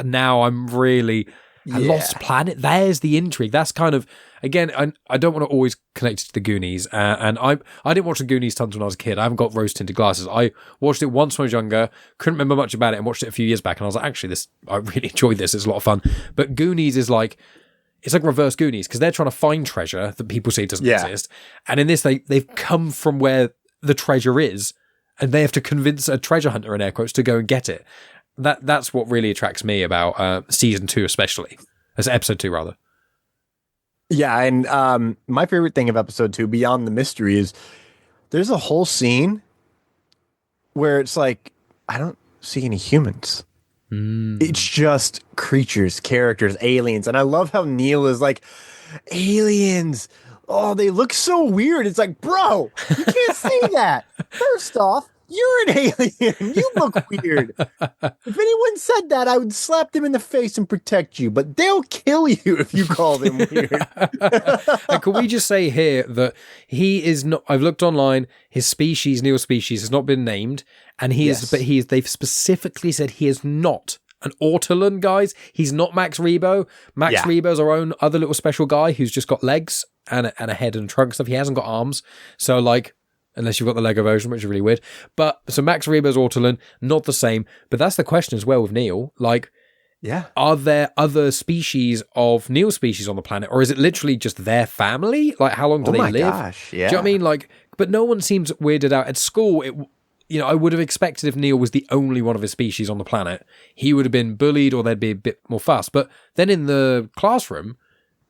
now I'm really... A lost planet. There's the intrigue. That's kind of, again, I don't want to always connect it to the Goonies. And I didn't watch the Goonies tons when I was a kid. I haven't got rose tinted glasses. I watched it once when I was younger. Couldn't remember much about it, and watched it a few years back. And I was like, actually, I really enjoyed this. It's a lot of fun. But Goonies is like, it's like reverse Goonies, because they're trying to find treasure that people say doesn't exist. And in this, they've come from where the treasure is, and they have to convince a treasure hunter, in air quotes, to go and get it. That's what really attracts me about season 2, especially. As episode 2, rather. Yeah, and my favorite thing of episode 2, beyond the mystery, is there's a whole scene where it's like, I don't see any humans. It's just creatures, characters, aliens. And I love how Neel is like, aliens. Oh, they look so weird. It's like, bro, you can't say that. First off, you're an alien. You look weird. If anyone said that, I would slap them in the face and protect you, but they'll kill you if you call them weird. And can we just say here that he is not, I've looked online, his species, Neel's species, has not been named, and they've specifically said he is not an Ortolan, guys. He's not Max Rebo. Max Rebo's our own other little special guy who's just got legs. and a head and trunk stuff. He hasn't got arms, so like, unless you've got the Lego version, which is really weird. But so Max Reber's Ortolan, not the same. But that's the question as well with Neel. Like, Yeah. are there other species of Neel species on the planet, or is it literally just their family? Like, how long do they live? Gosh, yeah. Do you know what I mean? Like, but no one seems weirded out at school. I would have expected if Neel was the only one of his species on the planet, he would have been bullied or there'd be a bit more fuss. But then in the classroom,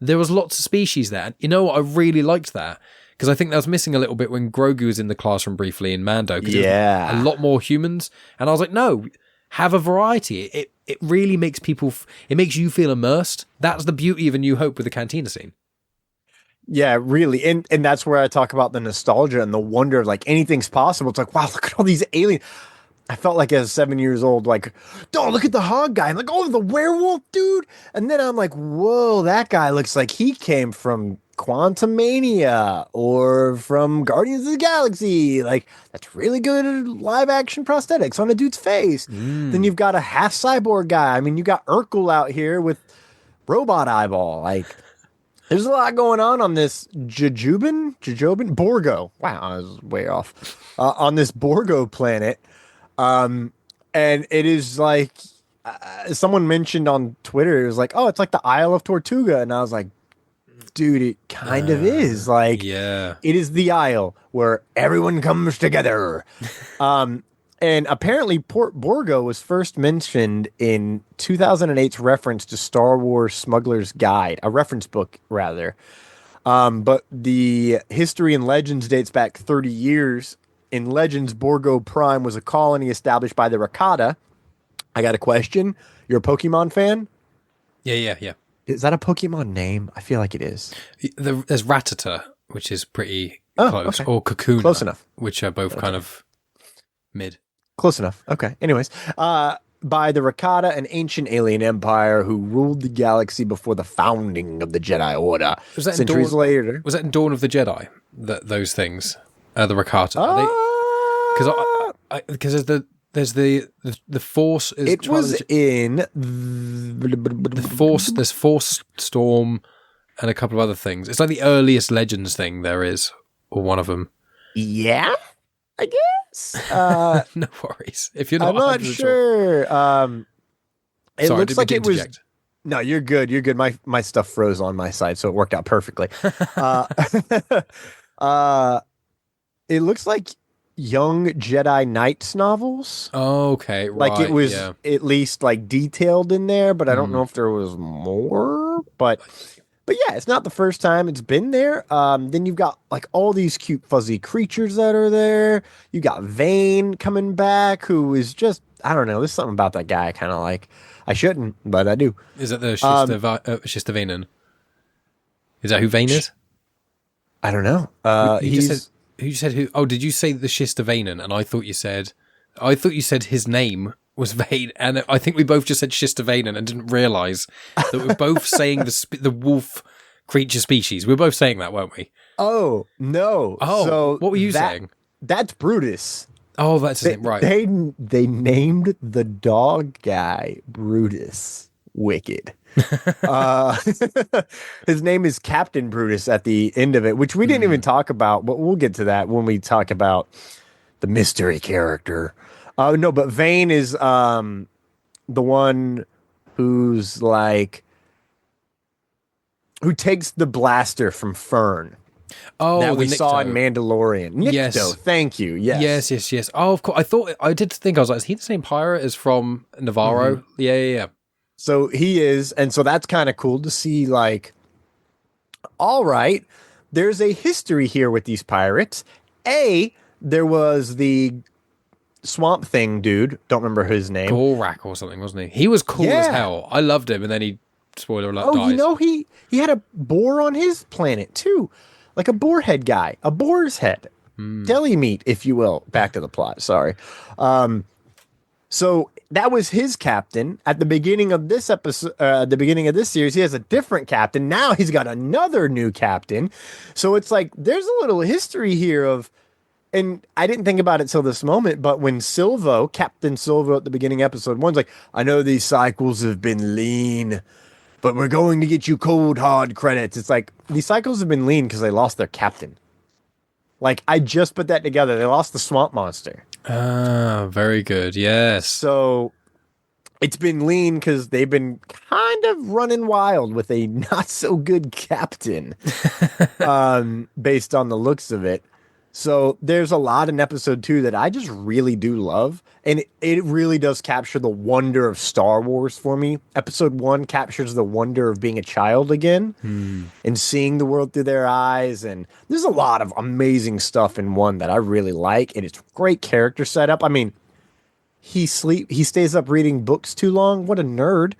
there was lots of species there. And you know what? I really liked that because I think that was missing a little bit when Grogu was in the classroom briefly in Mando. Yeah. A lot more humans. And I was like, no, have a variety. It really makes it makes you feel immersed. That's the beauty of A New Hope with the cantina scene. Yeah, really. And that's where I talk about the nostalgia and the wonder of like anything's possible. It's like, wow, look at all these aliens. I felt like as 7 years old, like, oh, look at the hog guy. I'm like, oh, the werewolf dude. And then I'm like, whoa, that guy looks like he came from Quantumania or from Guardians of the Galaxy. Like, that's really good live action prosthetics on a dude's face. Then you've got a half cyborg guy. I mean, you got Urkel out here with robot eyeball. Like, there's a lot going on this Jujubin, Borgo. Wow, I was way off. On this Borgo planet. And it is like, someone mentioned on Twitter, it was like, oh, it's like the Isle of Tortuga. And I was like, dude, it kind of is. Like, Yeah. it is the Isle where everyone comes together. And apparently Port Borgo was first mentioned in 2008's reference to Star Wars Smuggler's Guide, a reference book, rather. But the history and legends dates back 30 years. In Legends, Borgo Prime was a colony established by the Rakata. I got a question. You're a Pokemon fan? Yeah. Is that a Pokemon name? I feel like it is. There's Rattata, which is pretty close, okay. or Kakuna, Close enough. which are both kind of mid. Close enough. Okay. Anyways, by the Rakata, an ancient alien empire who ruled the galaxy before the founding of the Jedi Order. Was that Centuries later. Was that in Dawn of the Jedi? Those things, the Rakata. Because there's the Force. It was in the Force. There's Force Storm and a couple of other things. It's like the earliest Legends thing there is, or one of them. Yeah, I guess. No worries. If you're not, I'm not sure. It Sorry, looks like it was. interject. No, you're good. You're good. My stuff froze on my side, so it worked out perfectly. It looks like young Jedi Knights novels. Okay, right. Like it was yeah. at least like detailed in there, but I don't know if there was more. But yeah, it's not the first time it's been there. Then you've got like all these cute fuzzy creatures that are there. You got Vane coming back, who is just, I don't know. There's something about that guy I kind of like. I shouldn't, but I do. Is that the Shistavainen? Is that who Vane is? I don't know. Who said who? Oh, did you say the Shistavainen? And I thought you said his name was Vane, and I think we both just said Shistavainen and didn't realise that we're both saying the wolf creature species. We were both saying that, weren't we? Oh no! Oh, so what were you saying? That's Brutus. Oh, that's his name, right? They named the dog guy Brutus. Wicked. His name is Captain Brutus at the end of it, which we didn't even talk about, but we'll get to that when we talk about the mystery character. No, but Vane is the one who's like who takes the blaster from Fern. Oh, that we the saw Nikto. in Mandalorian. Nikto, Yes. thank you. Yes. Yes. Oh, of course. I did think, I was like, is he the same pirate as from Navarro? Yeah. So he is, and so that's kind of cool to see, like, all right, there's a history here with these pirates. There was the Swamp Thing dude, don't remember his name. Gorak or something, wasn't he? He was cool as hell. I loved him, and then he, spoiler alert, dies. You know, he had a boar on his planet, too. Like a boar head guy, a boar's head. Deli meat, if you will. Back to the plot, sorry. So that was his captain. At the beginning of this episode, the beginning of this series, he has a different captain. Now he's got another new captain. So it's like there's a little history here of, and I didn't think about it till this moment, but when Captain Silvo at the beginning of episode 1's like, I know these cycles have been lean, but we're going to get you cold hard credits. It's like these cycles have been lean because they lost their captain. Like, I just put that together. They lost the swamp monster. Ah, very good. Yes. So it's been lean because they've been kind of running wild with a not so good captain, based on the looks of it. So there's a lot in episode 2 that I just really do love. And it really does capture the wonder of Star Wars for me. Episode 1 captures the wonder of being a child again and seeing the world through their eyes. And there's a lot of amazing stuff in 1 that I really like. And it's great character setup. I mean, he stays up reading books too long. What a nerd.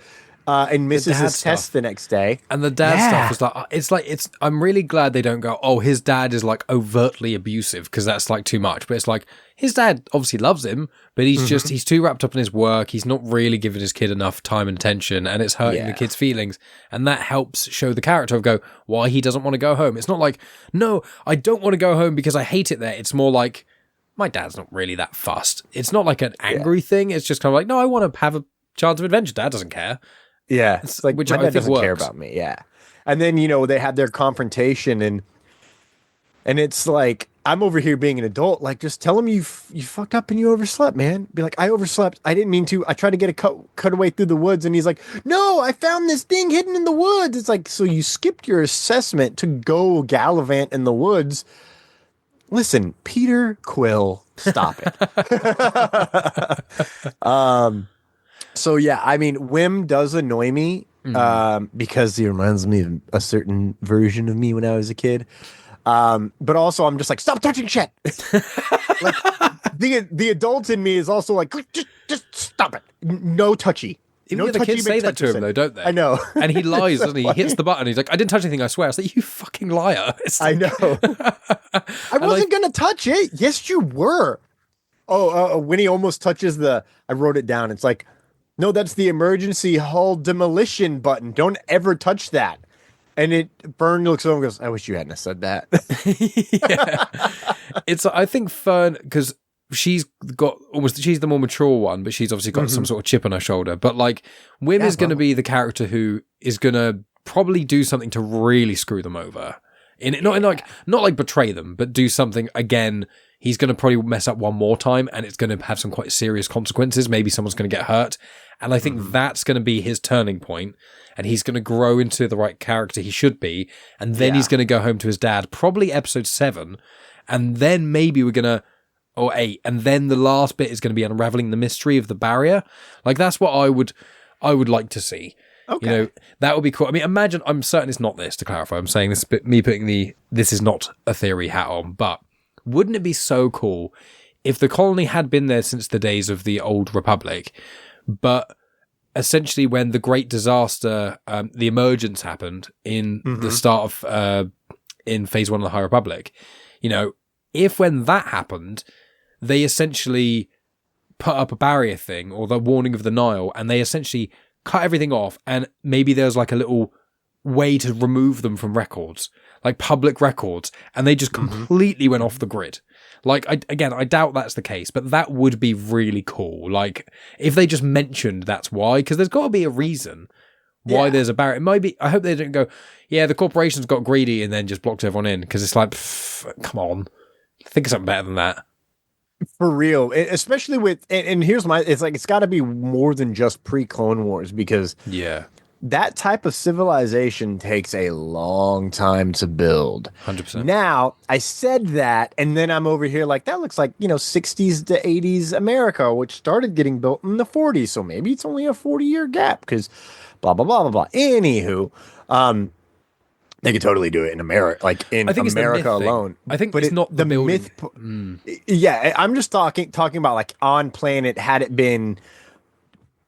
And misses his test the next day. And the dad stuff is like, I'm really glad they don't go, oh, his dad is like overtly abusive, because that's like too much. But it's like, his dad obviously loves him, but he's too wrapped up in his work. He's not really giving his kid enough time and attention, and it's hurting the kid's feelings. And that helps show the character of why he doesn't want to go home. It's not like, no, I don't want to go home because I hate it there. It's more like, my dad's not really that fussed. It's not like an angry thing. It's just kind of like, no, I want to have a chance of adventure. Dad doesn't care. Yeah, it's like, which my dad doesn't care about me. Yeah, and then they had their confrontation, and it's like, I'm over here being an adult. Like, just tell him you fucked up and you overslept, man. Be like, I overslept. I didn't mean to. I tried to get a cutaway through the woods, and he's like, no, I found this thing hidden in the woods. It's like, so you skipped your assessment to go gallivant in the woods. Listen, Peter Quill, stop it. So yeah, I mean, Wim does annoy me because he reminds me of a certain version of me when I was a kid. But also, I'm just like, stop touching shit. Like, the adult in me is also like, just stop it. No touchy. Even the kids say that to him, though, don't they? I know. And he lies, doesn't he? He hits the button. He's like, I didn't touch anything, I swear. It's like, you fucking liar. I know. I wasn't going to touch it. Yes, you were. When he almost touches I wrote it down. It's like, no, that's the emergency hull demolition button. Don't ever touch that. And Fern looks over and goes, I wish you hadn't have said that. Yeah. It's, I think Fern, because she's the more mature one, but she's obviously got some sort of chip on her shoulder. But like, Wim is going to be the character who is going to probably do something to really screw them over. Not like betray them, but do something again. He's going to probably mess up one more time, and it's going to have some quite serious consequences. Maybe someone's going to get hurt. And I think that's going to be his turning point, and he's going to grow into the right character he should be. And then he's going to go home to his dad, probably episode 7. And then maybe we're going to, or 8. And then the last bit is going to be unraveling the mystery of the barrier. Like, that's what I would like to see. Okay. That would be cool. I mean, imagine, I'm certain it's not this, to clarify. I'm saying this, me putting this is not a theory hat on, but wouldn't it be so cool if the colony had been there since the days of the Old Republic, but essentially when the Great Disaster, the emergence happened in the start of, in Phase 1 of the High Republic, if when that happened, they essentially put up a barrier thing, or the warning of the Nile, and they essentially cut everything off, and maybe there's like a little way to remove them from records, like public records, and they just completely went off the grid. Like, I doubt that's the case, but that would be really cool. Like, if they just mentioned that's why, because there's got to be a reason why there's a barrier. It might be, I hope they don't go, yeah, the corporations got greedy and then just blocked everyone in, because it's like, come on, think of something better than that. For real, especially with, and here's it's like, it's got to be more than just pre-Clone Wars, because that type of civilization takes a long time to build. 100%. Now, I said that, and then I'm over here like, that looks like, 60s to 80s America, which started getting built in the 40s, so maybe it's only a 40-year gap, because blah, blah, blah, blah, blah. Anywho, they could totally do it in America, like in America alone. I think, but it's not the myth. Yeah, I'm just talking about like on planet, had it been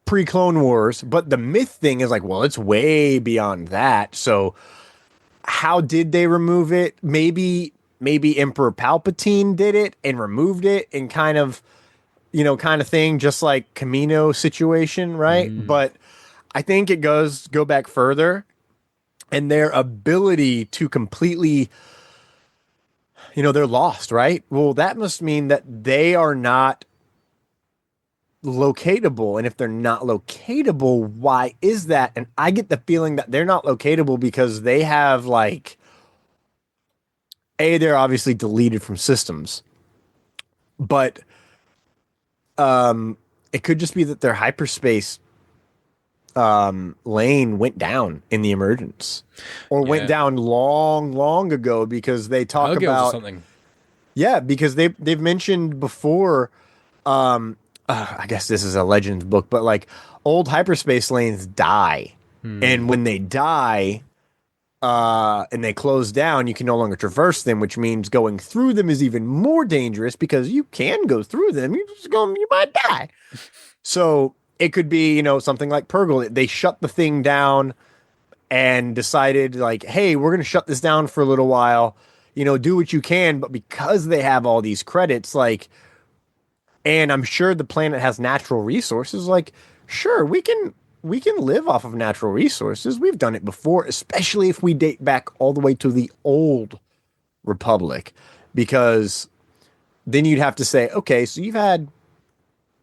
pre-Clone Wars, but the myth thing is like, well, it's way beyond that. So how did they remove it? Maybe Emperor Palpatine did it and removed it, and kind of thing, just like Camino situation, right? But I think it go back further. And their ability to completely, they're lost, right? Well, that must mean that they are not locatable, and if they're not locatable, why is that? And I get the feeling that they're not locatable because they have like they're obviously deleted from systems, but it could just be that their hyperspace lane went down in the emergence, or went down long ago, because they talk about or something. Yeah, because they've mentioned before. I guess this is a Legends book, but like old hyperspace lanes die, and when they die, and they close down, you can no longer traverse them, which means going through them is even more dangerous, because you can go through them, you might die. So it could be, something like Purgle. They shut the thing down and decided like, hey, we're going to shut this down for a little while, do what you can. But because they have all these credits, like, and I'm sure the planet has natural resources, like, sure, we can live off of natural resources. We've done it before, especially if we date back all the way to the old Republic, because then you'd have to say, okay, so you've had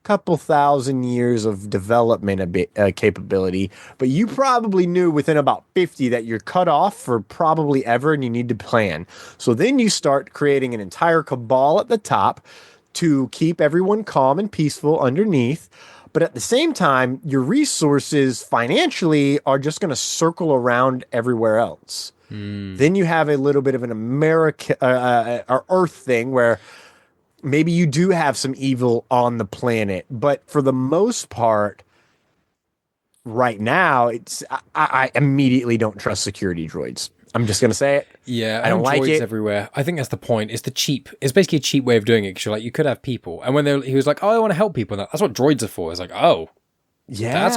couple thousand years of development capability, but you probably knew within about 50 that you're cut off for probably ever, and you need to plan. So then you start creating an entire cabal at the top to keep everyone calm and peaceful underneath. But at the same time, your resources financially are just going to circle around everywhere else. Then you have a little bit of an or Earth thing where maybe you do have some evil on the planet, but for the most part, right now, I immediately don't trust security droids. I'm just gonna say it. Yeah, I don't like droids it everywhere. I think that's the point. It's basically a cheap way of doing it. Because you're like, you could have people, and when he was like, "Oh, I want to help people," that's what droids are for. It's like, oh, yeah,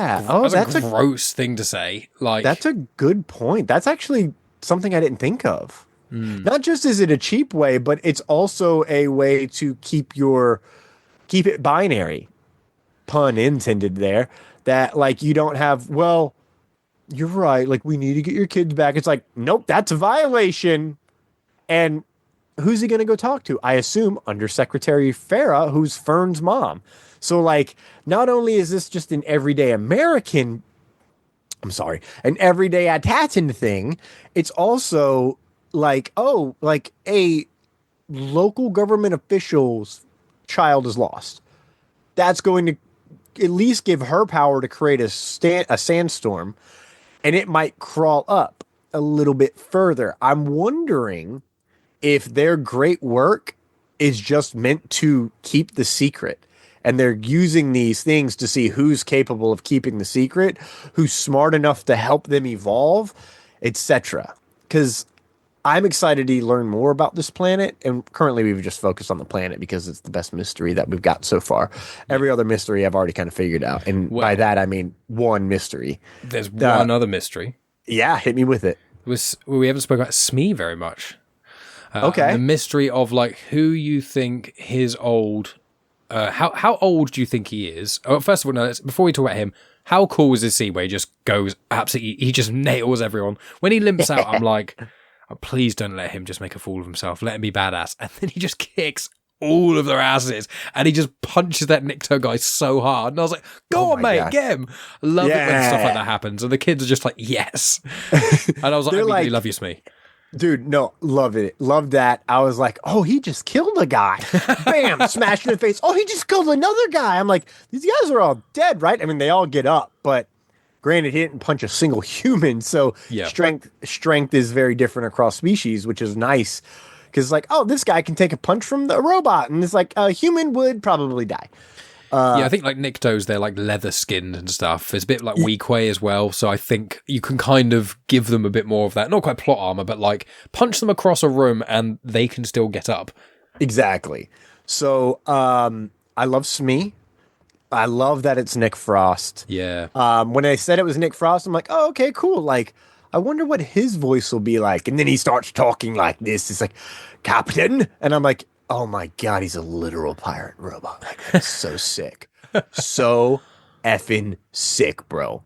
that's a gross thing to say. Like, that's a good point. That's actually something I didn't think of. Not just is it a cheap way, but it's also a way to keep it binary. Pun intended there. That like you don't have, well, you're right, like we need to get your kids back. It's like, nope, that's a violation. And who's he gonna go talk to? I assume Undersecretary Farah, who's Fern's mom. So like, not only is this just an everyday an everyday Atatan thing, it's also like, oh, like a local government official's child is lost. That's going to at least give her power to create a sandstorm, and it might crawl up a little bit further. I'm wondering if their great work is just meant to keep the secret, and they're using these things to see who's capable of keeping the secret, who's smart enough to help them evolve, etc. Because I'm excited to learn more about this planet, and currently we've just focused on the planet because it's the best mystery that we've got so far. Every other mystery I've already kind of figured out, and by that I mean one mystery. There's one other mystery. Yeah, hit me with it. We haven't spoken about Smee very much. Okay. The mystery of like who you think his old... how old do you think he is? Oh, first of all, no, before we talk about him, how cool is this scene where he just goes absolutely... He just nails everyone. When he limps out, I'm like... Oh, please don't let him just make a fool of himself. Let him be badass. And then he just kicks all of their asses, and he just punches that Nikto guy so hard. And I was like, go on, mate, get him. I love it when stuff like that happens. And the kids are just like, yes. And I was like, I really love you, Smee. Dude, no, love it. Love that. I was like, oh, he just killed a guy. Bam, smashed in the face. Oh, he just killed another guy. I'm like, these guys are all dead, right? I mean, they all get up, but granted, he didn't punch a single human, so strength is very different across species, which is nice. Because like, oh, this guy can take a punch from the robot, and it's like a human would probably die. I think like Niktos, they're like leather skinned and stuff. It's a bit like Weequay as well, so I think you can kind of give them a bit more of that. Not quite plot armor, but like punch them across a room and they can still get up. Exactly. So I love Smee. I love that it's Nick Frost. Yeah. When I said it was Nick Frost, I'm like, oh, okay, cool. Like, I wonder what his voice will be like. And then he starts talking like this. It's like, Captain. And I'm like, oh my God, he's a literal pirate robot. Like, that's so sick. So effing sick, bro.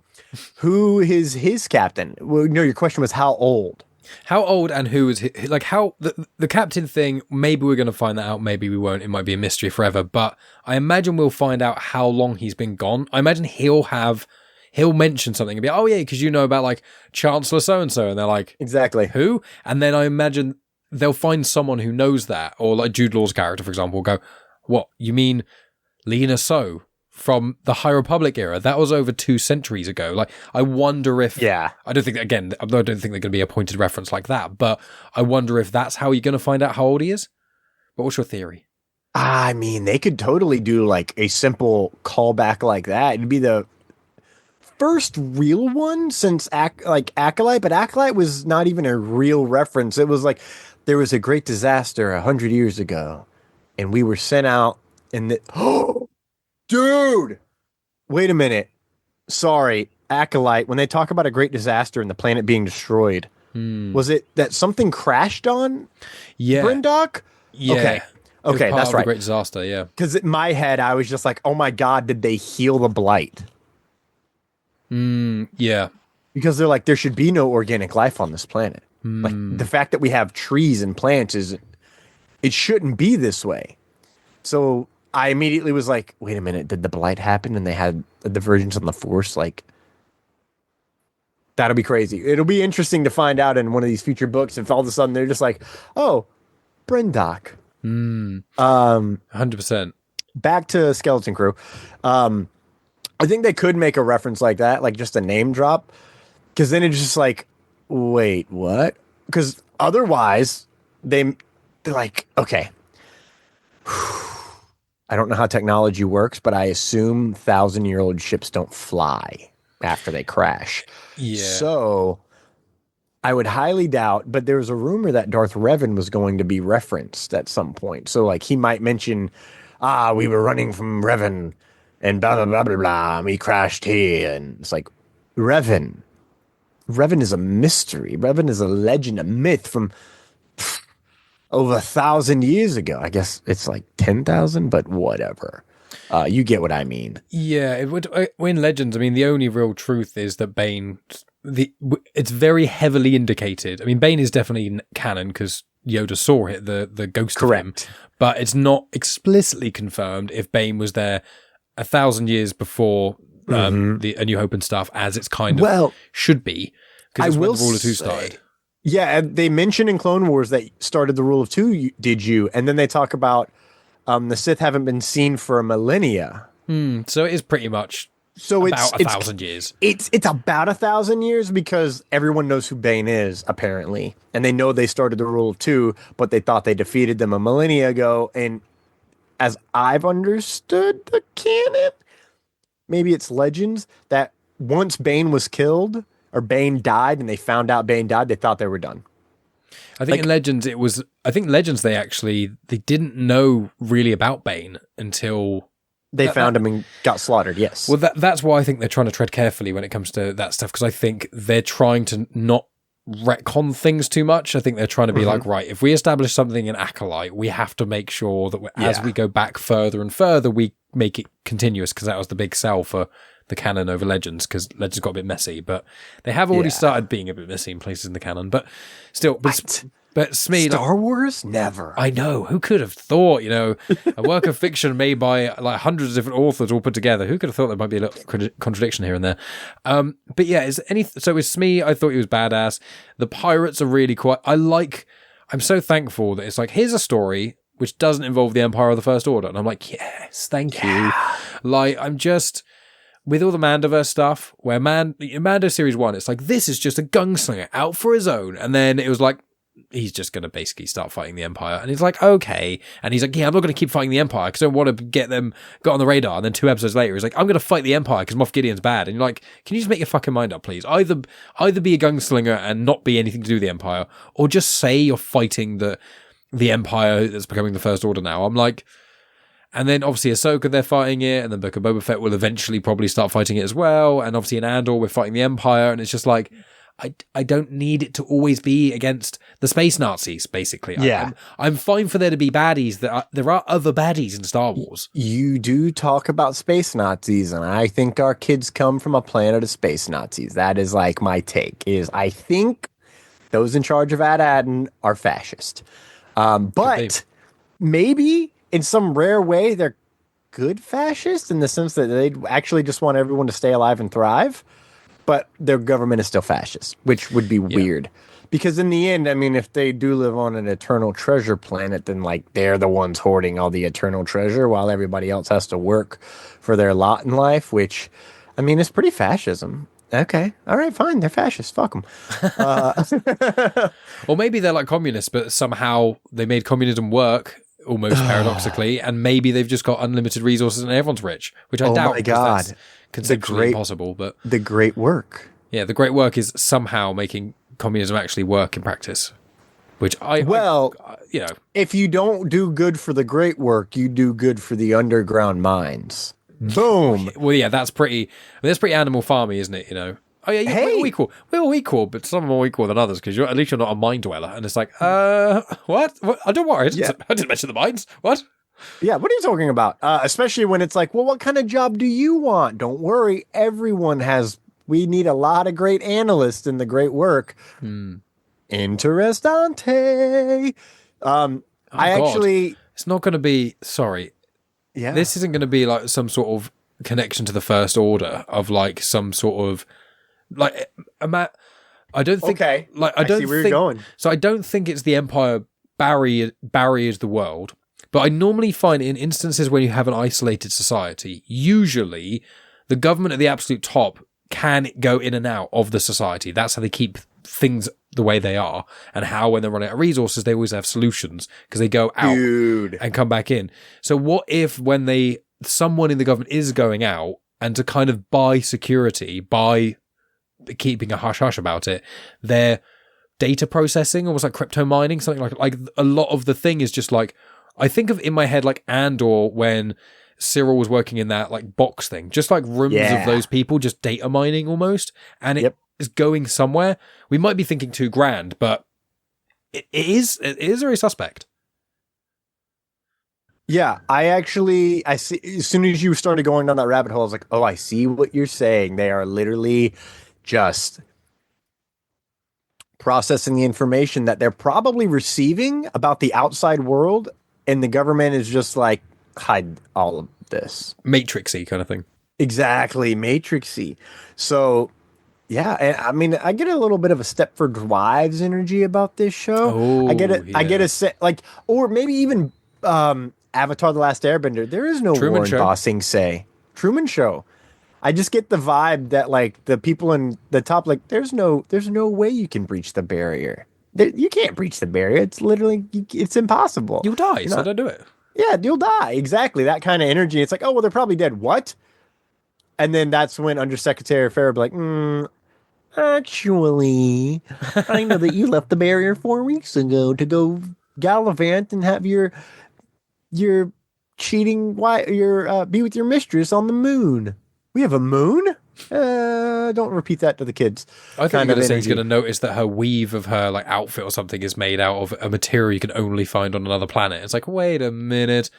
Who is his captain? Well, no, your question was how old? How old and who is he? Like, how the captain thing, maybe we're going to find that out, maybe we won't. It might be a mystery forever, but I imagine we'll find out how long he's been gone. I imagine he'll mention something and be, oh yeah, because you know about like Chancellor so-and-so, and they're like, Exactly. who? And then I imagine they'll find someone who knows that, or like Jude Law's character, for example, will go, what, you mean Lena So from the High Republic era? That was over 2 centuries ago. Like, I wonder if... Yeah. I don't think, again, I don't think they're going to be a pointed reference like that, but I wonder if that's how you're going to find out how old he is. But what's your theory? I mean, they could totally do like a simple callback like that. It'd be the first real one since Acolyte, but Acolyte was not even a real reference. It was like, there was a great disaster 100 years ago, and we were sent out, and oh, dude, wait a minute. Sorry, Acolyte, when they talk about a great disaster and the planet being destroyed, was it that something crashed on Brindok? Yeah. Okay, that's right. The great disaster, yeah. Because in my head, I was just like, oh my God, did they heal the blight? Yeah. Because they're like, there should be no organic life on this planet. Like, the fact that we have trees and plants it shouldn't be this way. So I immediately was like, wait a minute, did the blight happen and they had a divergence on the Force? Like, that'll be crazy. It'll be interesting to find out in one of these future books if all of a sudden they're just like, oh, Brindok. 100%. Back to Skeleton Crew. I think they could make a reference like that, like just a name drop, because then it's just like, wait, what? Because otherwise, they're like, okay, I don't know how technology works, but I assume 1,000-year-old ships don't fly after they crash. Yeah. So I would highly doubt, but there was a rumor that Darth Revan was going to be referenced at some point. So like he might mention, we were running from Revan and blah, blah, blah, blah, blah, and we crashed here. And it's like, Revan is a mystery. Revan is a legend, a myth from over 1,000 years ago. I guess it's like 10,000, but whatever. You get what I mean. Yeah, in Legends, I mean, the only real truth is that Bane, it's very heavily indicated. I mean, Bane is definitely canon because Yoda saw it, the ghost Correct. of him, but it's not explicitly confirmed if Bane was there 1,000 years before A New Hope and stuff, as it's kind of should be, because it's when the Rule of Two started. Yeah, and they mention in Clone Wars that started the Rule of Two, did you? And then they talk about the Sith haven't been seen for a millennia. So it is pretty much about 1,000 years. It's about 1,000 years because everyone knows who Bane is, apparently. And they know they started the Rule of Two, but they thought they defeated them a millennia ago. And as I've understood the canon, maybe it's Legends, that once Bane was killed, or Bane died, and they found out Bane died, they thought they were done. I think in Legends they didn't know really about Bane until they found him and got slaughtered. Yes. Well, that's why I think they're trying to tread carefully when it comes to that stuff, because I think they're trying to not retcon things too much. I think they're trying to be like, right, if we establish something in Acolyte, we have to make sure that as we go back further and further, we make it continuous, because that was the big sell for the canon over Legends, because Legends got a bit messy, but they have already started being a bit messy in places in the canon, but still, but Smee, Star Wars? Never. I know, who could have thought, a work of fiction made by like hundreds of different authors all put together, who could have thought there might be a little contradiction here and there. But yeah, so with Smee, I thought he was badass. The pirates are really quite, I'm so thankful that it's like, here's a story which doesn't involve the Empire or the First Order, and I'm like, yes, thank you. Like, I'm just, with all the Mandoverse stuff, where Mando Series 1, it's like, this is just a gunslinger out for his own. And then it was like, he's just going to basically start fighting the Empire. And he's like, okay. And he's like, yeah, I'm not going to keep fighting the Empire because I don't want to get on the radar. And then 2 episodes later, he's like, I'm going to fight the Empire because Moff Gideon's bad. And you're like, can you just make your fucking mind up, please? Either be a gunslinger and not be anything to do with the Empire, or just say you're fighting the Empire that's becoming the First Order now. I'm like... And then obviously Ahsoka, they're fighting it, and then Book of Boba Fett will eventually probably start fighting it as well. And obviously in Andor, we're fighting the Empire, and it's just like, I don't need it to always be against the space Nazis, basically. Yeah. I'm fine for there to be baddies. There are other baddies in Star Wars. You do talk about space Nazis, and I think our kids come from a planet of space Nazis. That is like my take, is I think those in charge of Ad-Adden are fascist. But maybe in some rare way they're good fascists in the sense that they actually just want everyone to stay alive and thrive, but their government is still fascist, which would be weird. Because in the end, I mean, if they do live on an eternal treasure planet, then like they're the ones hoarding all the eternal treasure while everybody else has to work for their lot in life, which, I mean, it's pretty fascism. Okay. All right, fine. They're fascists. Fuck them. Or maybe they're like communists, but somehow they made communism work almost paradoxically, and maybe they've just got unlimited resources and everyone's rich, which I doubt. My God. That's conceptually impossible. But the great work. Yeah, the great work is somehow making communism actually work in practice. Which if you don't do good for the great work, you do good for the underground mines. Boom. Well, yeah, that's pretty Animal Farmy, isn't it? You know. Oh yeah, hey. We're all equal. We're all equal, but some are more equal than others because at least you're not a mine dweller. And it's like, what? I don't worry. I didn't mention the mines. What? Yeah, what are you talking about? Especially when it's like, well, what kind of job do you want? Don't worry, everyone has. We need a lot of great analysts in the great work. Interessante. It's not going to be. Sorry. Yeah. This isn't going to be like some sort of connection to the First Order of like some sort of like. I don't think. Okay. Like I don't see where think. You're going. So I don't think it's the Empire barriers the world. But I normally find in instances when you have an isolated society, usually the government at the absolute top can go in and out of the society. That's how they keep things the way they are, and how when they're running out of resources, they always have solutions because they go out and come back in. So what if when someone in the government is going out and to kind of buy security, by keeping a hush-hush about it, they're data processing, almost like crypto mining, something like a lot of the thing is just like, I think of in my head like Andor when Cyril was working in that like box thing, just like rooms of those people just data mining almost, and it is going somewhere. We might be thinking too grand, but it is very suspect. Yeah, I see. As soon as you started going down that rabbit hole, I was like, oh, I see what you're saying. They are literally just processing the information that they're probably receiving about the outside world, and the government is just like, hide all of this. Matrixy kind of thing. Exactly, Matrixy. So, yeah, and I mean, I get a little bit of a Stepford Wives energy about this show. Oh, I get a set, like, or maybe even Avatar: The Last Airbender. There is no Truman Warren Show. Bossing say. Truman Show. I just get the vibe that like the people in the top, like there's no way you can breach the barrier. You can't breach the barrier. It's literally, it's impossible. You'll die, so don't do it. Yeah, you'll die. Exactly. That kind of energy. It's like, oh, well, they're probably dead. What? And then that's when Undersecretary Farrell be like, actually, I know that you left the barrier 4 weeks ago to go gallivant and have your cheating be with your mistress on the moon. We have a moon? Don't repeat that to the kids. I think you're going to say he's going to notice that her weave of her like outfit or something is made out of a material you can only find on another planet. It's like, wait a minute.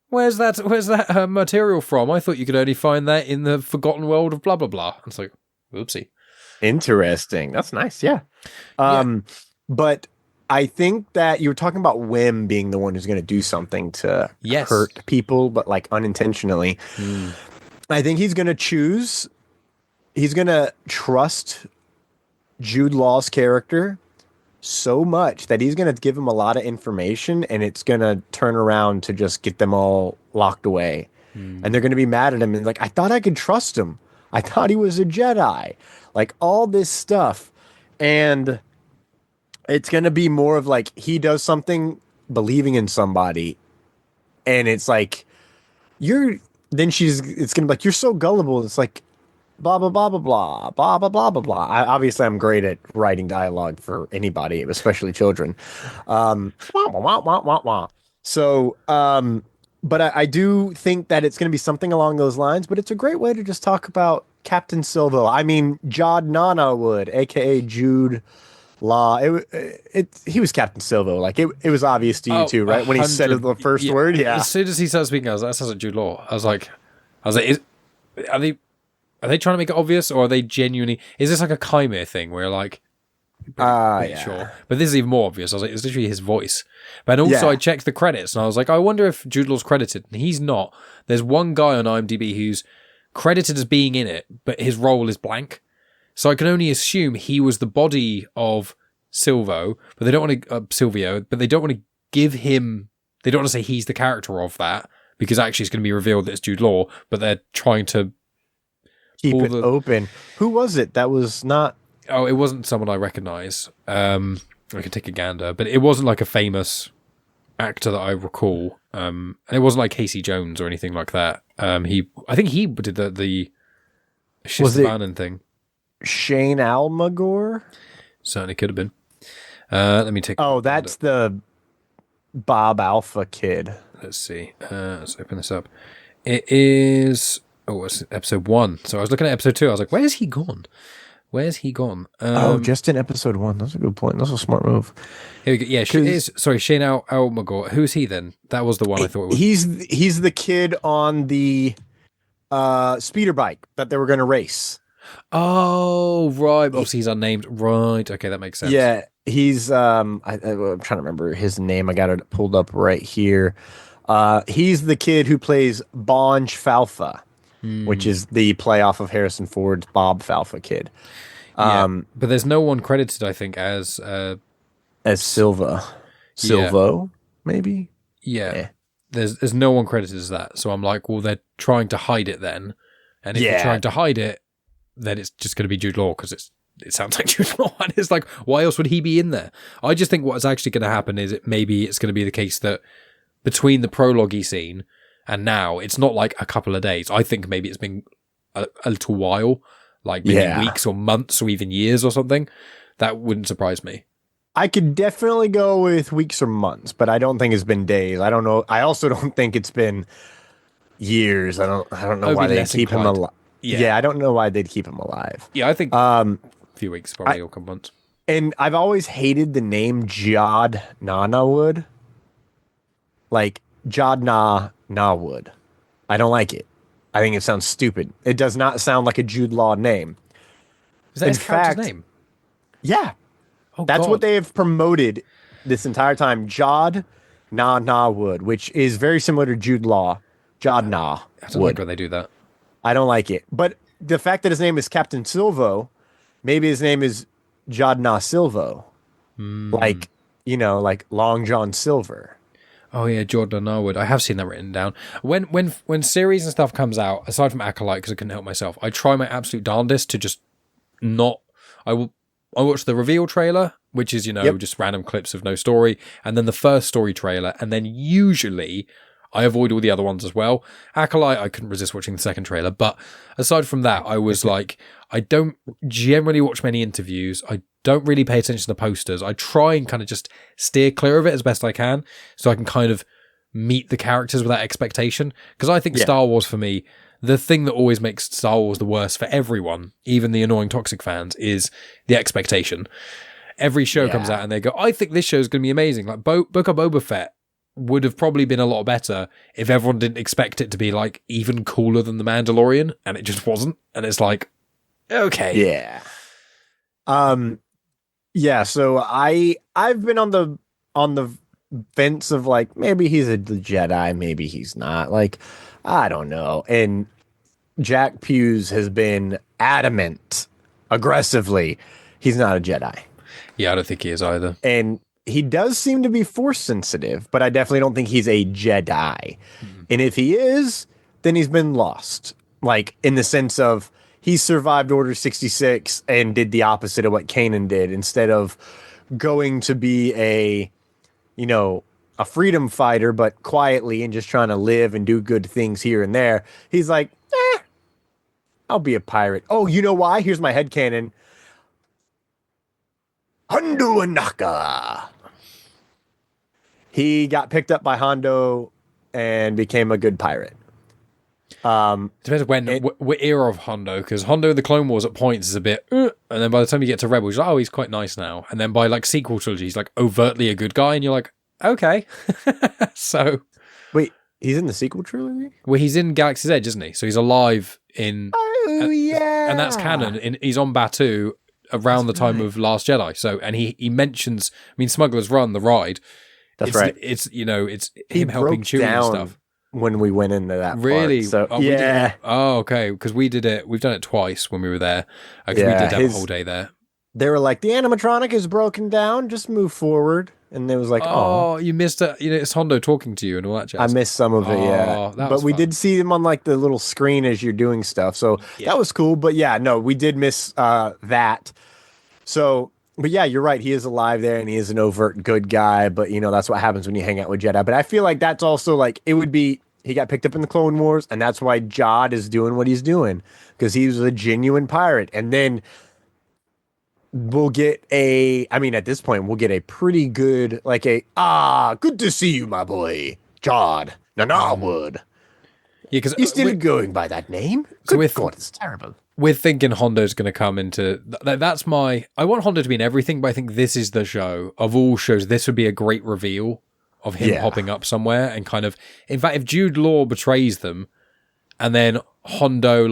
Where's that material from? I thought you could only find that in the forgotten world of blah, blah, blah. It's like, oopsie. Interesting. That's nice. Yeah. But I think that you were talking about Wim being the one who's going to do something to hurt people, but like unintentionally. I think he's going to trust Jude Law's character so much that he's going to give him a lot of information, and it's going to turn around to just get them all locked away. And they're going to be mad at him and like, I thought I could trust him. I thought he was a Jedi. Like all this stuff. And it's going to be more of like, he does something believing in somebody, and it's like, it's gonna be like, you're so gullible. It's like blah blah blah blah blah blah blah blah blah blah. Obviously, I'm great at writing dialogue for anybody, especially children. Wah, wah, wah, wah, wah, wah. So, but I do think that it's gonna be something along those lines. But it's a great way to just talk about Captain Silvo. I mean, Jod Nana would, aka Jude Law. He was Captain Silvo. Like it was obvious to you too, right? When he said the first word, As soon as he started speaking, I was like, that sounds like Jude Law. I was like, are they trying to make it obvious, or are they genuinely? Is this like a chimera thing where like Pretty sure. But this is even more obvious. I was like, it's literally his voice. But also, I checked the credits, and I was like, I wonder if Jude Law's credited. And he's not. There's one guy on IMDb who's credited as being in it, but his role is blank. So I can only assume he was the body of Silvio, but they don't want to give him. They don't want to say he's the character of that, because actually it's going to be revealed that it's Jude Law. But they're trying to keep it open. Who was it? That was not. Oh, it wasn't someone I recognise. I could take a gander, but it wasn't like a famous actor that I recall. And it wasn't like Casey Jones or anything like that. I think he did the Shistabanan thing. Shane Almagor? Certainly could have been. Let me take. Oh, that's the Bob Alpha kid. Let's see. Let's open this up. It is. Oh, it's episode 1. So I was looking at episode 2. I was like, where's he gone? Just in episode 1. That's a good point. That's a smart move. Here we go. Yeah, Shane Almagor. Who's he then? That was the one I thought it was. He's the kid on the speeder bike that they were going to race. Oh, right. Obviously, he's unnamed. Right. Okay, that makes sense. Yeah, he's I'm trying to remember his name. I got it pulled up right here. He's the kid who plays Bonj Falfa, which is the playoff of Harrison Ford's Bob Falfa kid. But there's no one credited, I think, as Silvo, maybe. Yeah. There's no one credited as that. So I'm like, well, they're trying to hide it then. And if they're trying to hide it, then it's just going to be Jude Law, because it sounds like Jude Law. And it's like, why else would he be in there? I just think what's actually going to happen is maybe it's going to be the case that between the prologue scene and now, it's not like a couple of days. I think maybe it's been a little while, like maybe weeks or months or even years or something. That wouldn't surprise me. I could definitely go with weeks or months, but I don't think it's been days. I don't know. I also don't think it's been years. I don't know why they keep him alive. Yeah, I don't know why they'd keep him alive. Yeah, I think a few weeks, probably, or a couple months. And I've always hated the name Jod Nanawood. Like, Jod Nawood. I don't like it. I think it sounds stupid. It does not sound like a Jude Law name. Is that his character's name? Yeah. Oh, that's what they have promoted this entire time. Jod Nawood, which is very similar to Jude Law. Jod Na. I don't like when they do that. I don't like it. But the fact that his name is Captain Silvo, maybe his name is Jodna Silvo. Like, like Long John Silver. Oh yeah, Jordan Norwood. I have seen that written down. When series and stuff comes out, aside from Acolyte, because I couldn't help myself, I try my absolute darndest to just not. I watch the reveal trailer, which is just random clips of no story, and then the first story trailer, and then usually I avoid all the other ones as well. Acolyte, I couldn't resist watching the second trailer, but aside from that, I was like, I don't generally watch many interviews. I don't really pay attention to posters. I try and kind of just steer clear of it as best I can, so I can kind of meet the characters without expectation. Because I think Star Wars, for me, the thing that always makes Star Wars the worst for everyone, even the annoying toxic fans, is the expectation. Every show comes out and they go, I think this show is going to be amazing. Like Book of Boba Fett would have probably been a lot better if everyone didn't expect it to be like even cooler than The Mandalorian, and it just wasn't. And it's like, okay. Yeah. Yeah, so I've been on the fence of like, maybe he's a Jedi, maybe he's not. Like, I don't know. And Jack Hughes has been adamant, aggressively, he's not a Jedi. Yeah, I don't think he is either. And he does seem to be force sensitive, but I definitely don't think he's a Jedi. And if he is, then he's been lost. Like, in the sense of, he survived Order 66 and did the opposite of what Kanan did. Instead of going to be a freedom fighter, but quietly and just trying to live and do good things here and there, he's like, I'll be a pirate. Oh, you know why? Here's my headcanon. Hondo Anaka. He got picked up by Hondo and became a good pirate. Depends what era of Hondo, because Hondo the Clone Wars at points is a bit, and then by the time you get to Rebels, you're like, oh, he's quite nice now. And then by like sequel trilogy, he's like overtly a good guy, and you're like, okay. So, wait, he's in the sequel trilogy? Well, he's in Galaxy's Edge, isn't he? So he's alive in. Oh yeah, and that's canon. He's on Batuu around the time of Last Jedi. So, and he mentions, I mean, Smuggler's Run, the ride. That's right. It's it's him helping Chewie and stuff. When we went into that really? part. So yeah. Okay, because we did it. We've done it twice when we were there. Actually, we did that whole day there. They were like, the animatronic is broken down. Just move forward. And it was like, oh, you missed it. It's Hondo talking to you and all that jazz. I missed some of it, yeah. But we did see them on like the little screen as you're doing stuff. So that was cool. But yeah, no, we did miss that. So, but yeah, you're right. He is alive there and he is an overt good guy. But, that's what happens when you hang out with Jedi. But I feel like that's also like, it would be, he got picked up in the Clone Wars. And that's why Jude is doing what he's doing. Because he's a genuine pirate. And then we'll get at this point, we'll get a pretty good, good to see you, my boy, Jude Nanarwood. Yeah, because he's still going by that name. Good God, it's terrible. We're thinking Hondo's going to come into that's I want Hondo to be in everything, but I think this is the show of all shows. This would be a great reveal of him popping up somewhere and kind of, in fact, if Jude Law betrays them and then Hondo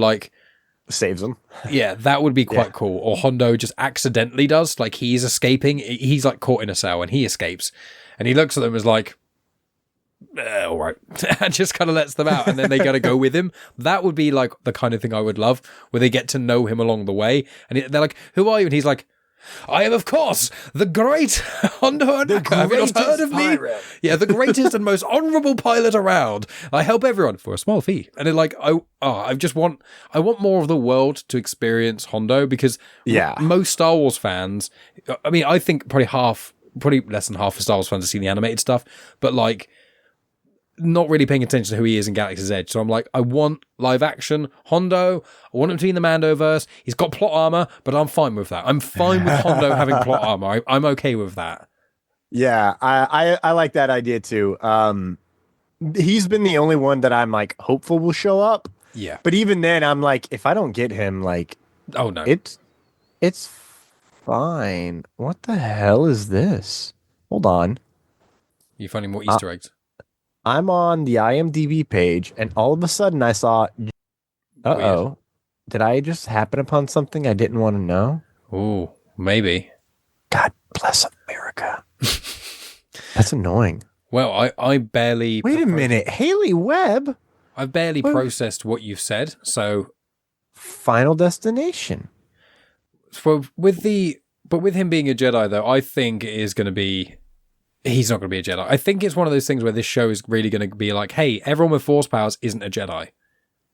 saves him. Yeah, that would be quite cool. Or Hondo just accidentally does, like he's escaping. He's like caught in a cell and he escapes. And he looks at them as like, all right. And just kind of lets them out. And then they got to go with him. That would be like the kind of thing I would love, where they get to know him along the way. And they're like, who are you? And he's like, I am, of course, the great Hondo and Have you not heard of me? Yeah, the greatest and most honourable pilot around. I help everyone for a small fee. And they're like, I want more of the world to experience Hondo, because most Star Wars fans, I mean, I think probably less than half of Star Wars fans have seen the animated stuff, but like, not really paying attention to who he is in Galaxy's Edge. So I'm like, I want live action Hondo. I want him to be in the Mandoverse. He's got plot armor, but I'm fine with that. I'm fine with Hondo having plot armor. I'm okay with that. Yeah, I like that idea too. He's been the only one that I'm like hopeful will show up. Yeah. But even then, I'm like, if I don't get him, like, oh no, it's fine. What the hell is this? Hold on. You finding more Easter eggs? I'm on the IMDb page, and all of a sudden I saw, uh-oh, did I just happen upon something I didn't want to know? Ooh, maybe. God bless America. That's annoying. Well, I barely... Wait a minute, Haley Webb? I've barely processed what you've said, so... Final Destination. With him being a Jedi, though, I think it is going to be... He's not going to be a Jedi. I think it's one of those things where this show is really going to be like, hey, everyone with Force powers isn't a Jedi.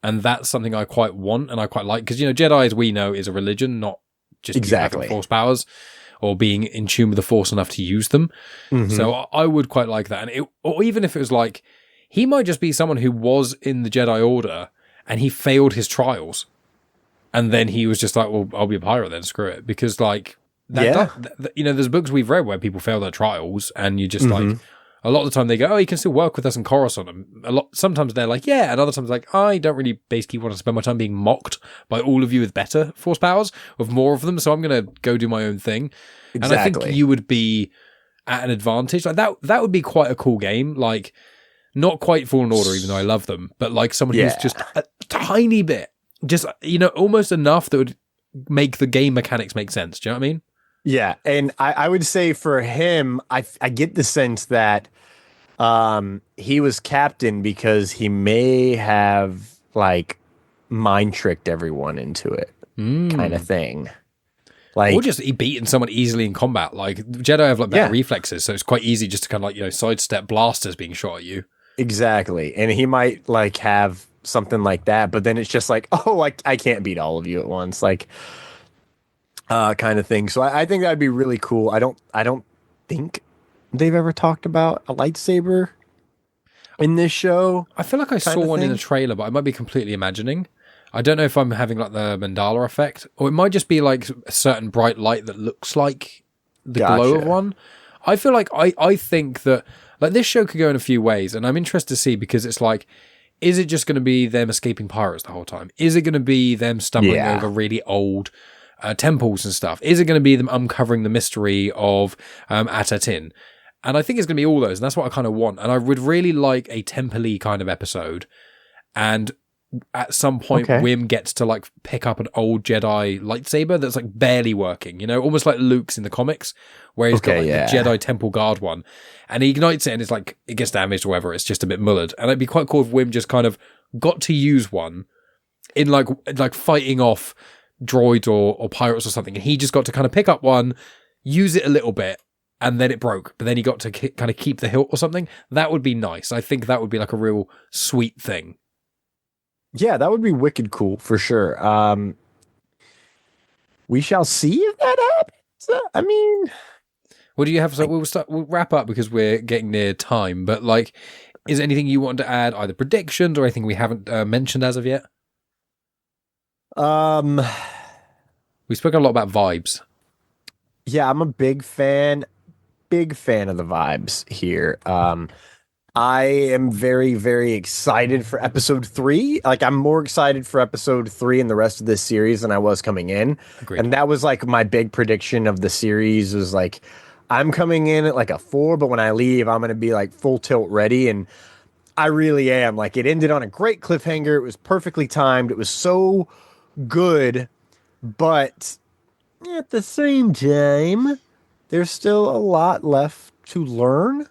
And that's something I quite want and I quite like. Because, Jedi, as we know, is a religion, not just having Force powers or being in tune with the Force enough to use them. Mm-hmm. So I would quite like that. Or even if it was like, he might just be someone who was in the Jedi Order and he failed his trials. And then he was just like, well, I'll be a pirate then, screw it. Because, like... there's books we've read where people fail their trials, and you just like a lot of the time they go, "Oh, you can still work with us in Coruscant." And sometimes they're like, "Yeah," and other times like, "I don't really basically want to spend my time being mocked by all of you with better Force powers, with more of them, so I'm going to go do my own thing." Exactly. And I think you would be at an advantage. Like that would be quite a cool game. Like not quite Fallen Order, even though I love them, but like someone who's just a tiny bit, just almost enough that would make the game mechanics make sense. Do you know what I mean? Yeah, and I would say for him, I get the sense that he was captain because he may have like mind tricked everyone into it, kind of thing. Like, or just he beaten someone easily in combat. Like Jedi have like better reflexes, so it's quite easy just to kind of like sidestep blasters being shot at you. Exactly, and he might like have something like that, but then it's just like, oh, I can't beat all of you at once, like. Kind of thing. So I think that'd be really cool. I don't think they've ever talked about a lightsaber in this show. I feel like I saw one in the trailer, but I might be completely imagining. I don't know if I'm having like the Mandala effect, or it might just be like a certain bright light that looks like the glow of one. I feel like I think that like this show could go in a few ways, and I'm interested to see, because it's like, is it just going to be them escaping pirates the whole time? Is it going to be them stumbling over really old temples and stuff? Is it going to be them uncovering the mystery of Atatin? And I think it's going to be all those, and that's what I kind of want. And I would really like a temple-y kind of episode. And at some point Wim gets to like pick up an old Jedi lightsaber that's like barely working, you know, almost like Luke's in the comics, where he's got like the Jedi Temple Guard one, and he ignites it and it's like it gets damaged or whatever. It's just a bit mullered, and it'd be quite cool if Wim just kind of got to use one in like fighting off droids or pirates or something, and he just got to kind of pick up one, use it a little bit, and then it broke, but then he got to kind of keep the hilt or something. That would be nice. I think that would be like a real sweet thing. Yeah, that would be wicked cool for sure. We shall see if that happens. I mean, what do you have? So we'll wrap up because we're getting near time. But like, is there anything you want to add? Either predictions or anything we haven't mentioned as of yet? We spoke a lot about vibes. Yeah, I'm a big fan of the vibes here. I am very, very excited for episode 3. Like, I'm more excited for episode 3 and the rest of this series than I was coming in. Agreed. And that was like my big prediction of the series was like, I'm coming in at like a 4, but when I leave, I'm going to be like full tilt ready. And I really am. Like, it ended on a great cliffhanger. It was perfectly timed. It was so good, but at the same time, there's still a lot left to learn.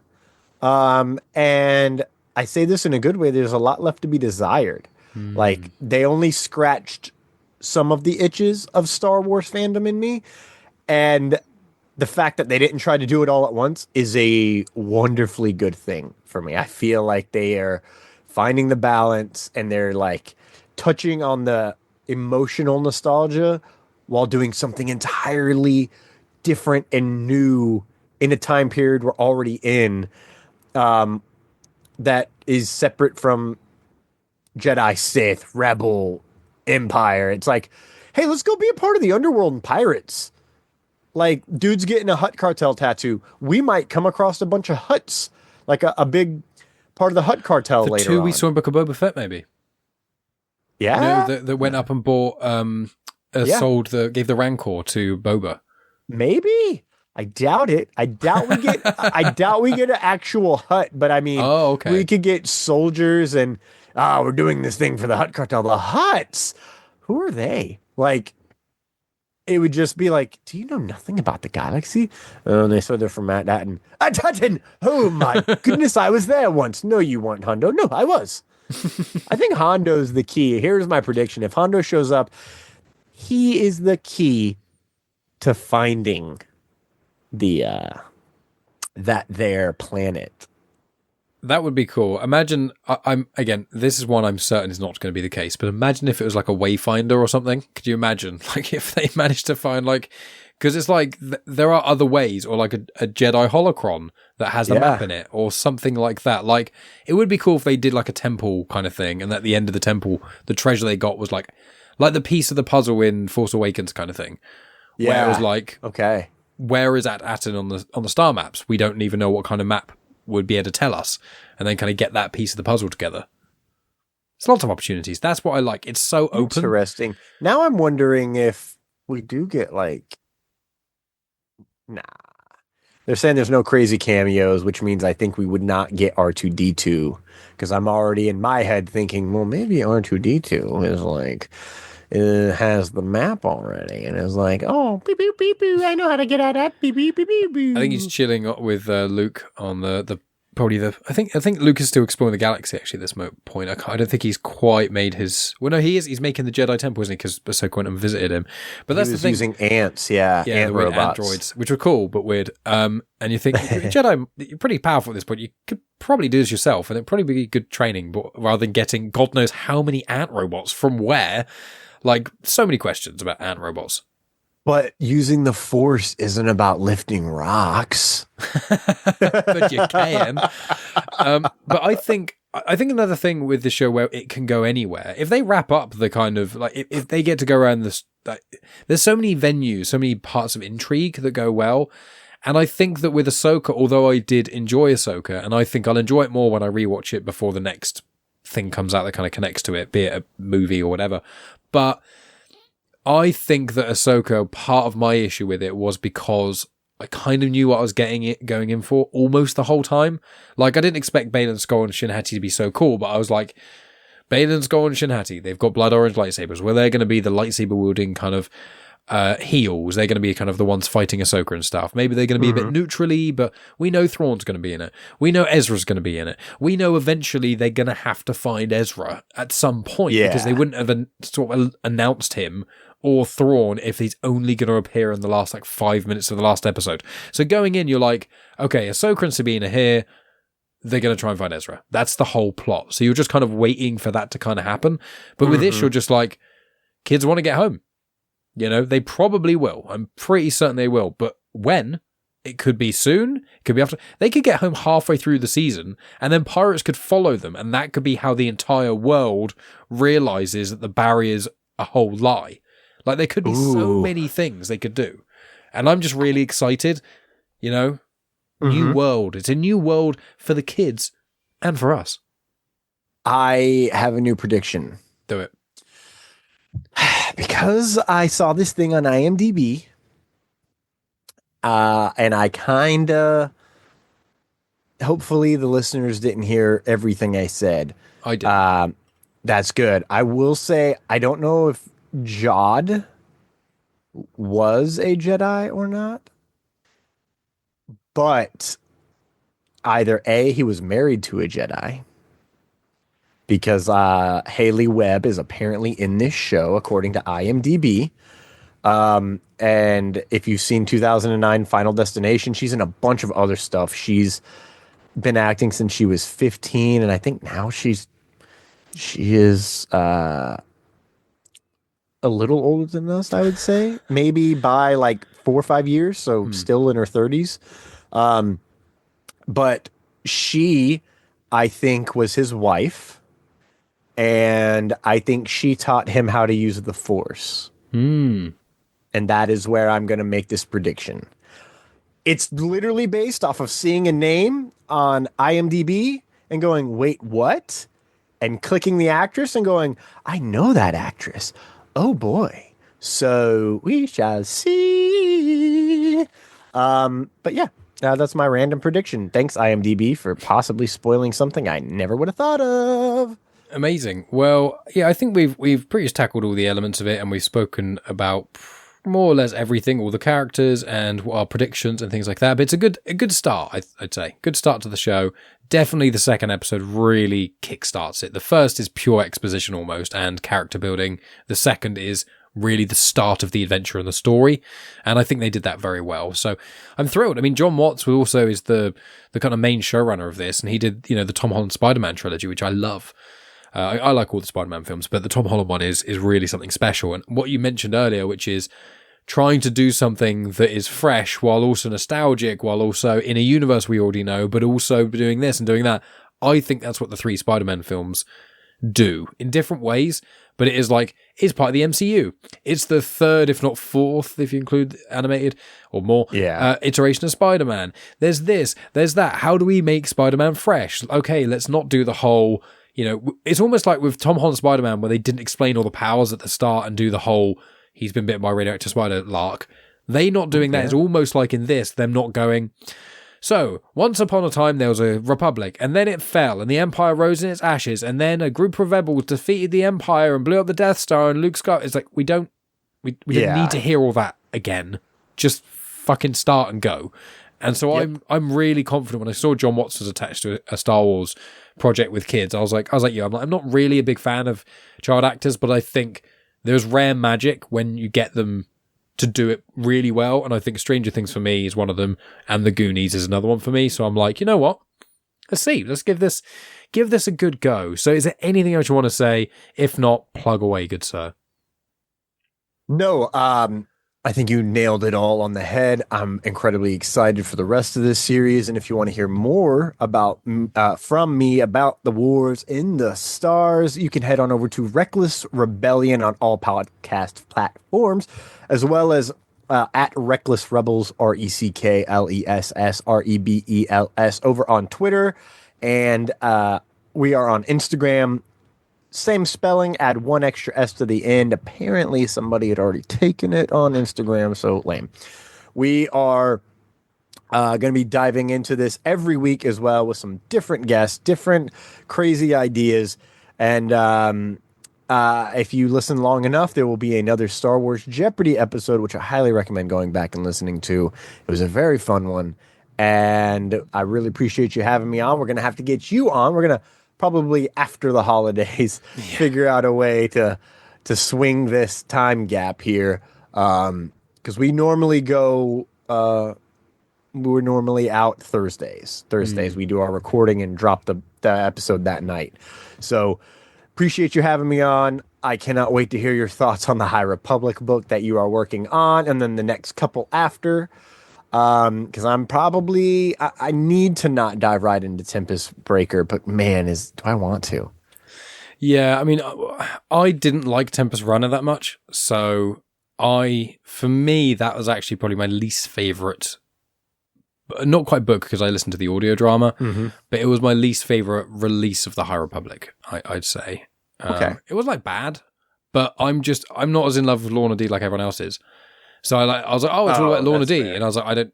And I say this in a good way, there's a lot left to be desired. Like, they only scratched some of the itches of Star Wars fandom in me. And the fact that they didn't try to do it all at once is a wonderfully good thing for me. I feel like they are finding the balance and they're like touching on the emotional nostalgia while doing something entirely different and new in a time period we're already in. That is separate from Jedi, Sith, Rebel, Empire. It's like, hey, let's go be a part of the underworld and pirates. Like, dude's getting a Hutt cartel tattoo. We might come across a bunch of Hutts, like a big part of the Hutt cartel later on. The two we saw in Book of Boba Fett, maybe. Yeah. You know, that went up and bought, gave the Rancor to Boba. Maybe. I doubt it. I doubt we get an actual Hutt, but I mean, we could get soldiers and we're doing this thing for the Hutt cartel. The Hutts, who are they? Like, it would just be like, do you know nothing about the galaxy? Oh, they said they're from Manhattan. Manhattan! Oh my goodness, I was there once. No, you weren't, Hondo. No, I was. I think Hondo's the key. Here's my prediction. If Hondo shows up, he is the key to finding their planet. That would be cool. Imagine, again, this is one I'm certain is not going to be the case, but imagine if it was like a wayfinder or something. Could you imagine? Like, if they managed to find, like, because it's like, there are other ways, or like a Jedi holocron that has a map in it, or something like that. Like, it would be cool if they did like a temple kind of thing, and at the end of the temple, the treasure they got was like the piece of the puzzle in Force Awakens kind of thing. Yeah. Where it was like, okay, where is Atten on the star maps? We don't even know what kind of map would be able to tell us, and then kind of get that piece of the puzzle together. It's lots of opportunities. That's what I like. It's so open. Interesting. Now I'm wondering if we do get like, they're saying there's no crazy cameos, which means I think we would not get R2-D2, because I'm already in my head thinking, well, maybe R2-D2 is like, it has the map already, and it's like, oh, beep, beep, beep, beep, I know how to get out of that. Beep, beep, beep, beep, beep. I think he's chilling with Luke on I think Luke is still exploring the galaxy actually at this point. I don't think he's quite made his. Well, no, he is. He's making the Jedi Temple, isn't he? Because Ahsoka went and visited him. But that's the thing. Using ants, ant robots, androids, which were cool but weird. And you think Jedi, you're pretty powerful at this point. You could probably do this yourself, and it'd probably be good training, but rather than getting God knows how many ant robots from where. Like, so many questions about ant robots. But using the Force isn't about lifting rocks. But you can. But I think another thing with the show where it can go anywhere, if they wrap up the kind of, like, if they get to go around this, like, there's so many venues, so many parts of intrigue that go well. And I think that with Ahsoka, although I did enjoy Ahsoka, and I think I'll enjoy it more when I rewatch it before the next thing comes out that kind of connects to it, be it a movie or whatever. But I think that Ahsoka, part of my issue with it was because I kind of knew what I was going in for almost the whole time. Like, I didn't expect Baylan Skoll and Shin Hati to be so cool, but I was like, Balin's gone Shinhati. They've got blood orange lightsabers. Well, they're going to be the lightsaber wielding kind of heels. They're going to be kind of the ones fighting Ahsoka and stuff. Maybe they're going to be a bit neutrally, but we know Thrawn's going to be in it. We know Ezra's going to be in it. We know eventually they're going to have to find Ezra at some point because they wouldn't have sort of announced him or Thrawn if he's only going to appear in the last 5 minutes of the last episode. So going in, you're like, okay, Ahsoka and Sabine are here. They're going to try and find Ezra. That's the whole plot. So you're just kind of waiting for that to kind of happen. But with this, you're just like, kids want to get home. They probably will. I'm pretty certain they will. But when? It could be soon. It could be after. They could get home halfway through the season, and then pirates could follow them, and that could be how the entire world realizes that the barrier's a whole lie. There could be so many things they could do. And I'm just really excited. New world. It's a new world for the kids and for us. I have a new prediction. Do it. Because I saw this thing on IMDb, and I kind of, hopefully the listeners didn't hear everything I said. I did. That's good. I will say, I don't know if Jude was a Jedi or not, but either A, he was married to a Jedi, because Haley Webb is apparently in this show, according to IMDb. And if you've seen 2009 Final Destination, she's in a bunch of other stuff. She's been acting since she was 15, and I think now she is a little older than us, I would say. Maybe by 4 or 5 years, so still in her 30s. But she, I think, was his wife. And I think she taught him how to use the Force. And that is where I'm going to make this prediction. It's literally based off of seeing a name on IMDb and going, wait, what? And clicking the actress and going, I know that actress. Oh, boy. So we shall see. But yeah, that's my random prediction. Thanks, IMDb, for possibly spoiling something I never would have thought of. Amazing. Well, yeah, I think we've pretty much tackled all the elements of it, and we've spoken about more or less everything, all the characters and our predictions and things like that. But it's a good start, I'd say. Good start to the show. Definitely the second episode really kickstarts it. The first is pure exposition almost and character building. The second is really the start of the adventure and the story, and I think they did that very well. So I'm thrilled. I mean, John Watts also is the kind of main showrunner of this, and he did the Tom Holland Spider-Man trilogy, which I love. I like all the Spider-Man films, but the Tom Holland one is really something special. And what you mentioned earlier, which is trying to do something that is fresh while also nostalgic, while also in a universe we already know, but also doing this and doing that. I think that's what the 3 Spider-Man films do in different ways, but it is it's part of the MCU. It's the third, if not fourth, if you include animated or more, iteration of Spider-Man. There's this, there's that. How do we make Spider-Man fresh? Okay, let's not do the whole... it's almost like with Tom Holland Spider-Man where they didn't explain all the powers at the start and do the whole he's been bitten by a radioactive spider lark. They not doing that is almost like in this, them not going, so once upon a time there was a republic and then it fell and the Empire rose in its ashes and then a group of rebels defeated the Empire and blew up the Death Star and Luke Skywalker. It's like, we don't need to hear all that again. Just fucking start and go. And so I'm really confident. When I saw John Watts was attached to a Star Wars project with kids, I was like, I'm not really a big fan of child actors, but I think there's rare magic when you get them to do it really well. And I think Stranger Things for me is one of them, and The Goonies is another one for me. So I'm like, you know what? Let's see. Let's give this a good go. So is there anything else you want to say? If not, plug away, good sir. No, I think you nailed it all on the head. I'm incredibly excited for the rest of this series. And if you want to hear more about from me about the wars in the stars, you can head on over to Reckless Rebellion on all podcast platforms, as well as at Reckless Rebels, RECKLESSREBELS, over on Twitter. And we are on Instagram. Same spelling, add one extra S to the end. Apparently somebody had already taken it on Instagram, so lame. We are going to be diving into this every week as well with some different guests, different crazy ideas. And if you listen long enough, there will be another Star Wars Jeopardy episode, which I highly recommend going back and listening to. It was a very fun one. And I really appreciate you having me on. We're going to have to get you on. We're going to probably after the holidays figure out a way to swing this time gap here. Because we normally go, we're normally out Thursdays. We do our recording and drop the episode that night. So appreciate you having me on. I cannot wait to hear your thoughts on the High Republic book that you are working on, and then the next couple after. Because I'm probably I need to not dive right into Tempest Breaker, but man, do I want to? Yeah, I mean, I didn't like Tempest Runner that much, so for me, that was actually probably my least favorite. Not quite book because I listened to the audio drama, but it was my least favorite release of the High Republic. I'd say. Okay, it was like bad, but I'm not as in love with Lorna D like everyone else is. So I was like, oh, it's all about Lorna D, and I was like, I don't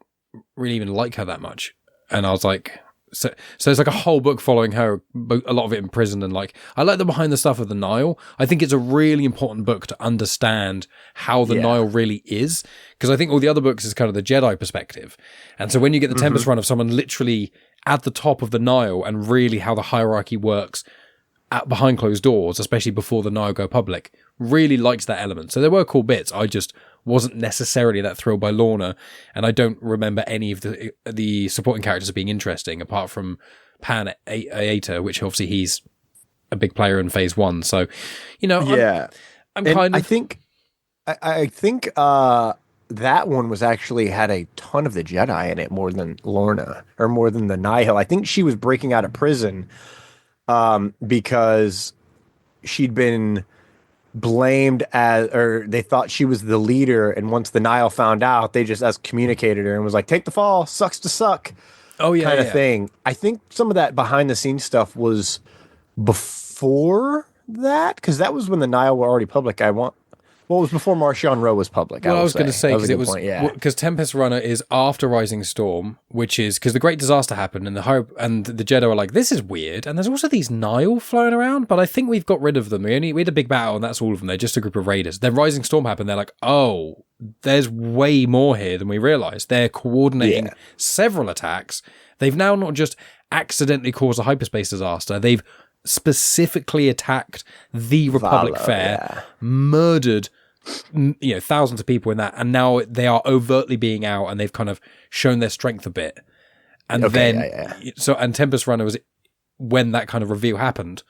really even like her that much, and I was like, so it's like a whole book following her, a lot of it in prison, and like I like the behind the stuff of the Nile. I think it's a really important book to understand how the Nile really is, because I think all the other books is kind of the Jedi perspective, and so when you get the Tempest run of someone literally at the top of the Nile and really how the hierarchy works behind closed doors, especially before the Nile go public, really likes that element. So there were cool bits. I just wasn't necessarily that thrilled by Lorna, and I don't remember any of the supporting characters being interesting apart from Pan Aeta, which obviously he's a big player in Phase 1. So, I'm kind of. I think that one was actually had a ton of the Jedi in it more than Lorna or more than the Nihil. I think she was breaking out of prison because she'd been blamed or they thought she was the leader, and once the Nile found out, they just excommunicated her and was like, take the fall, sucks to suck. Kind of thing. I think some of that behind the scenes stuff was before that, because that was when the Nile were already public. It was before Marchion Row was public. Well, I was going to say, because it was because Tempest Runner is after Rising Storm, which is because the Great Disaster happened, and the Jedi are like, this is weird, and there's also these Nile flying around, but I think we've got rid of them. We had a big battle, and that's all of them. They're just a group of raiders. Then Rising Storm happened. They're like, oh, there's way more here than we realized. They're coordinating several attacks. They've now not just accidentally caused a hyperspace disaster. They've specifically attacked the Republic Fair, murdered thousands of people in that, and now they are overtly being out, and they've kind of shown their strength a bit. And and Tempest Runner was when that kind of reveal happened.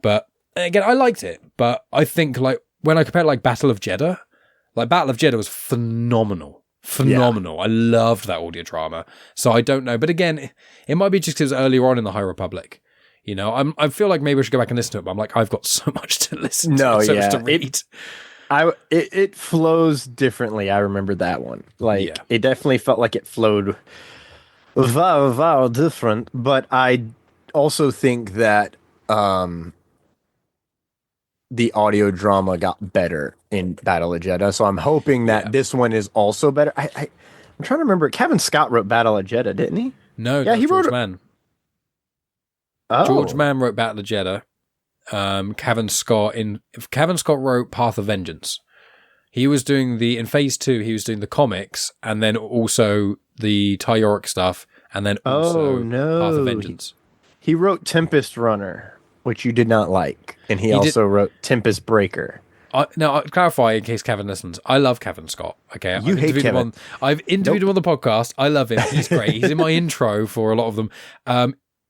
But again, I liked it, but I think like when I compare like Battle of Jeddah was phenomenal. I loved that audio drama. So I don't know, but again, it might be just because earlier on in the High Republic. I feel like maybe I should go back and listen to it, but I'm like, I've got so much to listen to, so much to read. It flows differently. I remember that one. It definitely felt like it flowed very different, but I also think that the audio drama got better in Battle of Jeddah, so I'm hoping that this one is also better. I'm trying to remember. Kevin Scott wrote Battle of Jeddah, didn't he? No, he wrote Mann. George Mann wrote Battle of Jeddah. Kevin Scott wrote Path of Vengeance. He was doing in Phase 2, he was doing the comics, and then also the Ty Yorick stuff, and then also Path of Vengeance. He wrote Tempest Runner, which you did not like, and he also wrote Tempest Breaker. Now, I'll clarify in case Kevin listens. I love Kevin Scott. Okay, you hate Kevin. I've interviewed him on the podcast. I love him. He's great. He's in my intro for a lot of them.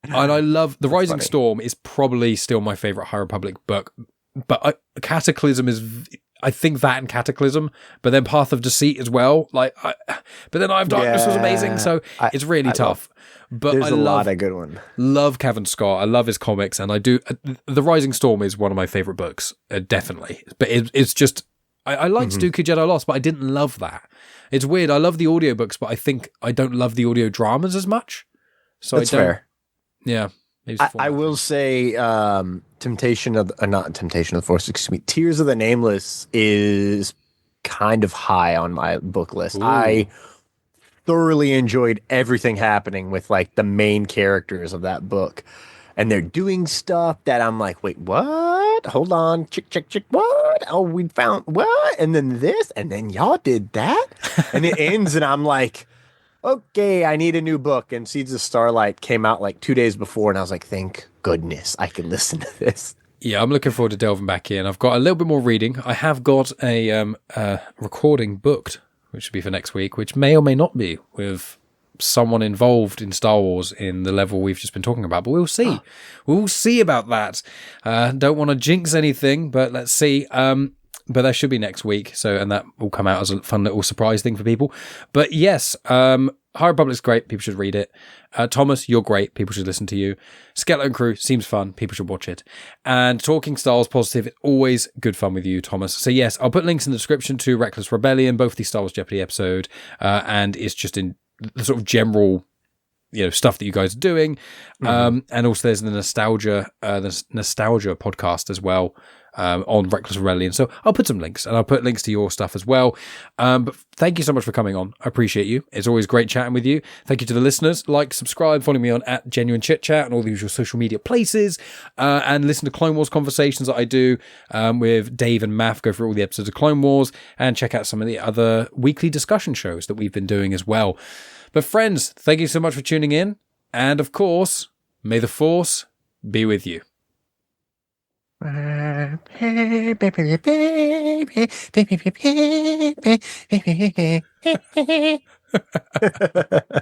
And I love The Rising Storm is probably still my favorite High Republic book, but Cataclysm is, I think that and Cataclysm, but then Path of Deceit as well. But then Eye of Darkness was amazing, so it's really tough. But there's a lot of good ones. Love Kevin Scott. I love his comics, and I do. The Rising Storm is one of my favorite books, definitely. But it's just I liked Dooku Jedi Lost, but I didn't love that. It's weird. I love the audiobooks, but I think I don't love the audio dramas as much. So that's fair. Yeah, I will say, not Temptation of the Force. Excuse me. Tears of the Nameless is kind of high on my book list. Ooh. I thoroughly enjoyed everything happening with like the main characters of that book, and they're doing stuff that I'm like, wait, what? Hold on, check, what? Oh, we found what? And then this, and then y'all did that, and it ends, and I'm like, okay, I need a new book. And Seeds of Starlight came out like 2 days before, and I was like, thank goodness I can listen to this. Yeah, I'm looking forward to delving back in. I've got a little bit more reading. I have got a recording booked, which should be for next week, which may or may not be with someone involved in Star Wars in the level we've just been talking about, but we'll see. We'll see about that. Don't want to jinx anything, but let's see. But that should be next week. So, and that will come out as a fun little surprise thing for people. But yes, High Republic's great. People should read it. Thomas, you're great. People should listen to you. Skeleton Crew seems fun. People should watch it. And Talking Star Wars Positive, it's always good fun with you, Thomas. So yes, I'll put links in the description to Reckless Rebellion, both the Star Wars Jeopardy episode, and it's just in the sort of general, stuff that you guys are doing. And also there's the nostalgia podcast as well. On Reckless Rebellion. So I'll put some links, and I'll put links to your stuff as well. But thank you so much for coming on. I appreciate you. It's always great chatting with you. Thank you to the listeners. Like, subscribe, follow me on @Genuine Chit-Chat and all the usual social media places, and listen to Clone Wars conversations that I do with Dave and Math, go through all the episodes of Clone Wars, and check out some of the other weekly discussion shows that we've been doing as well. But friends, thank you so much for tuning in, and of course, may the Force be with you.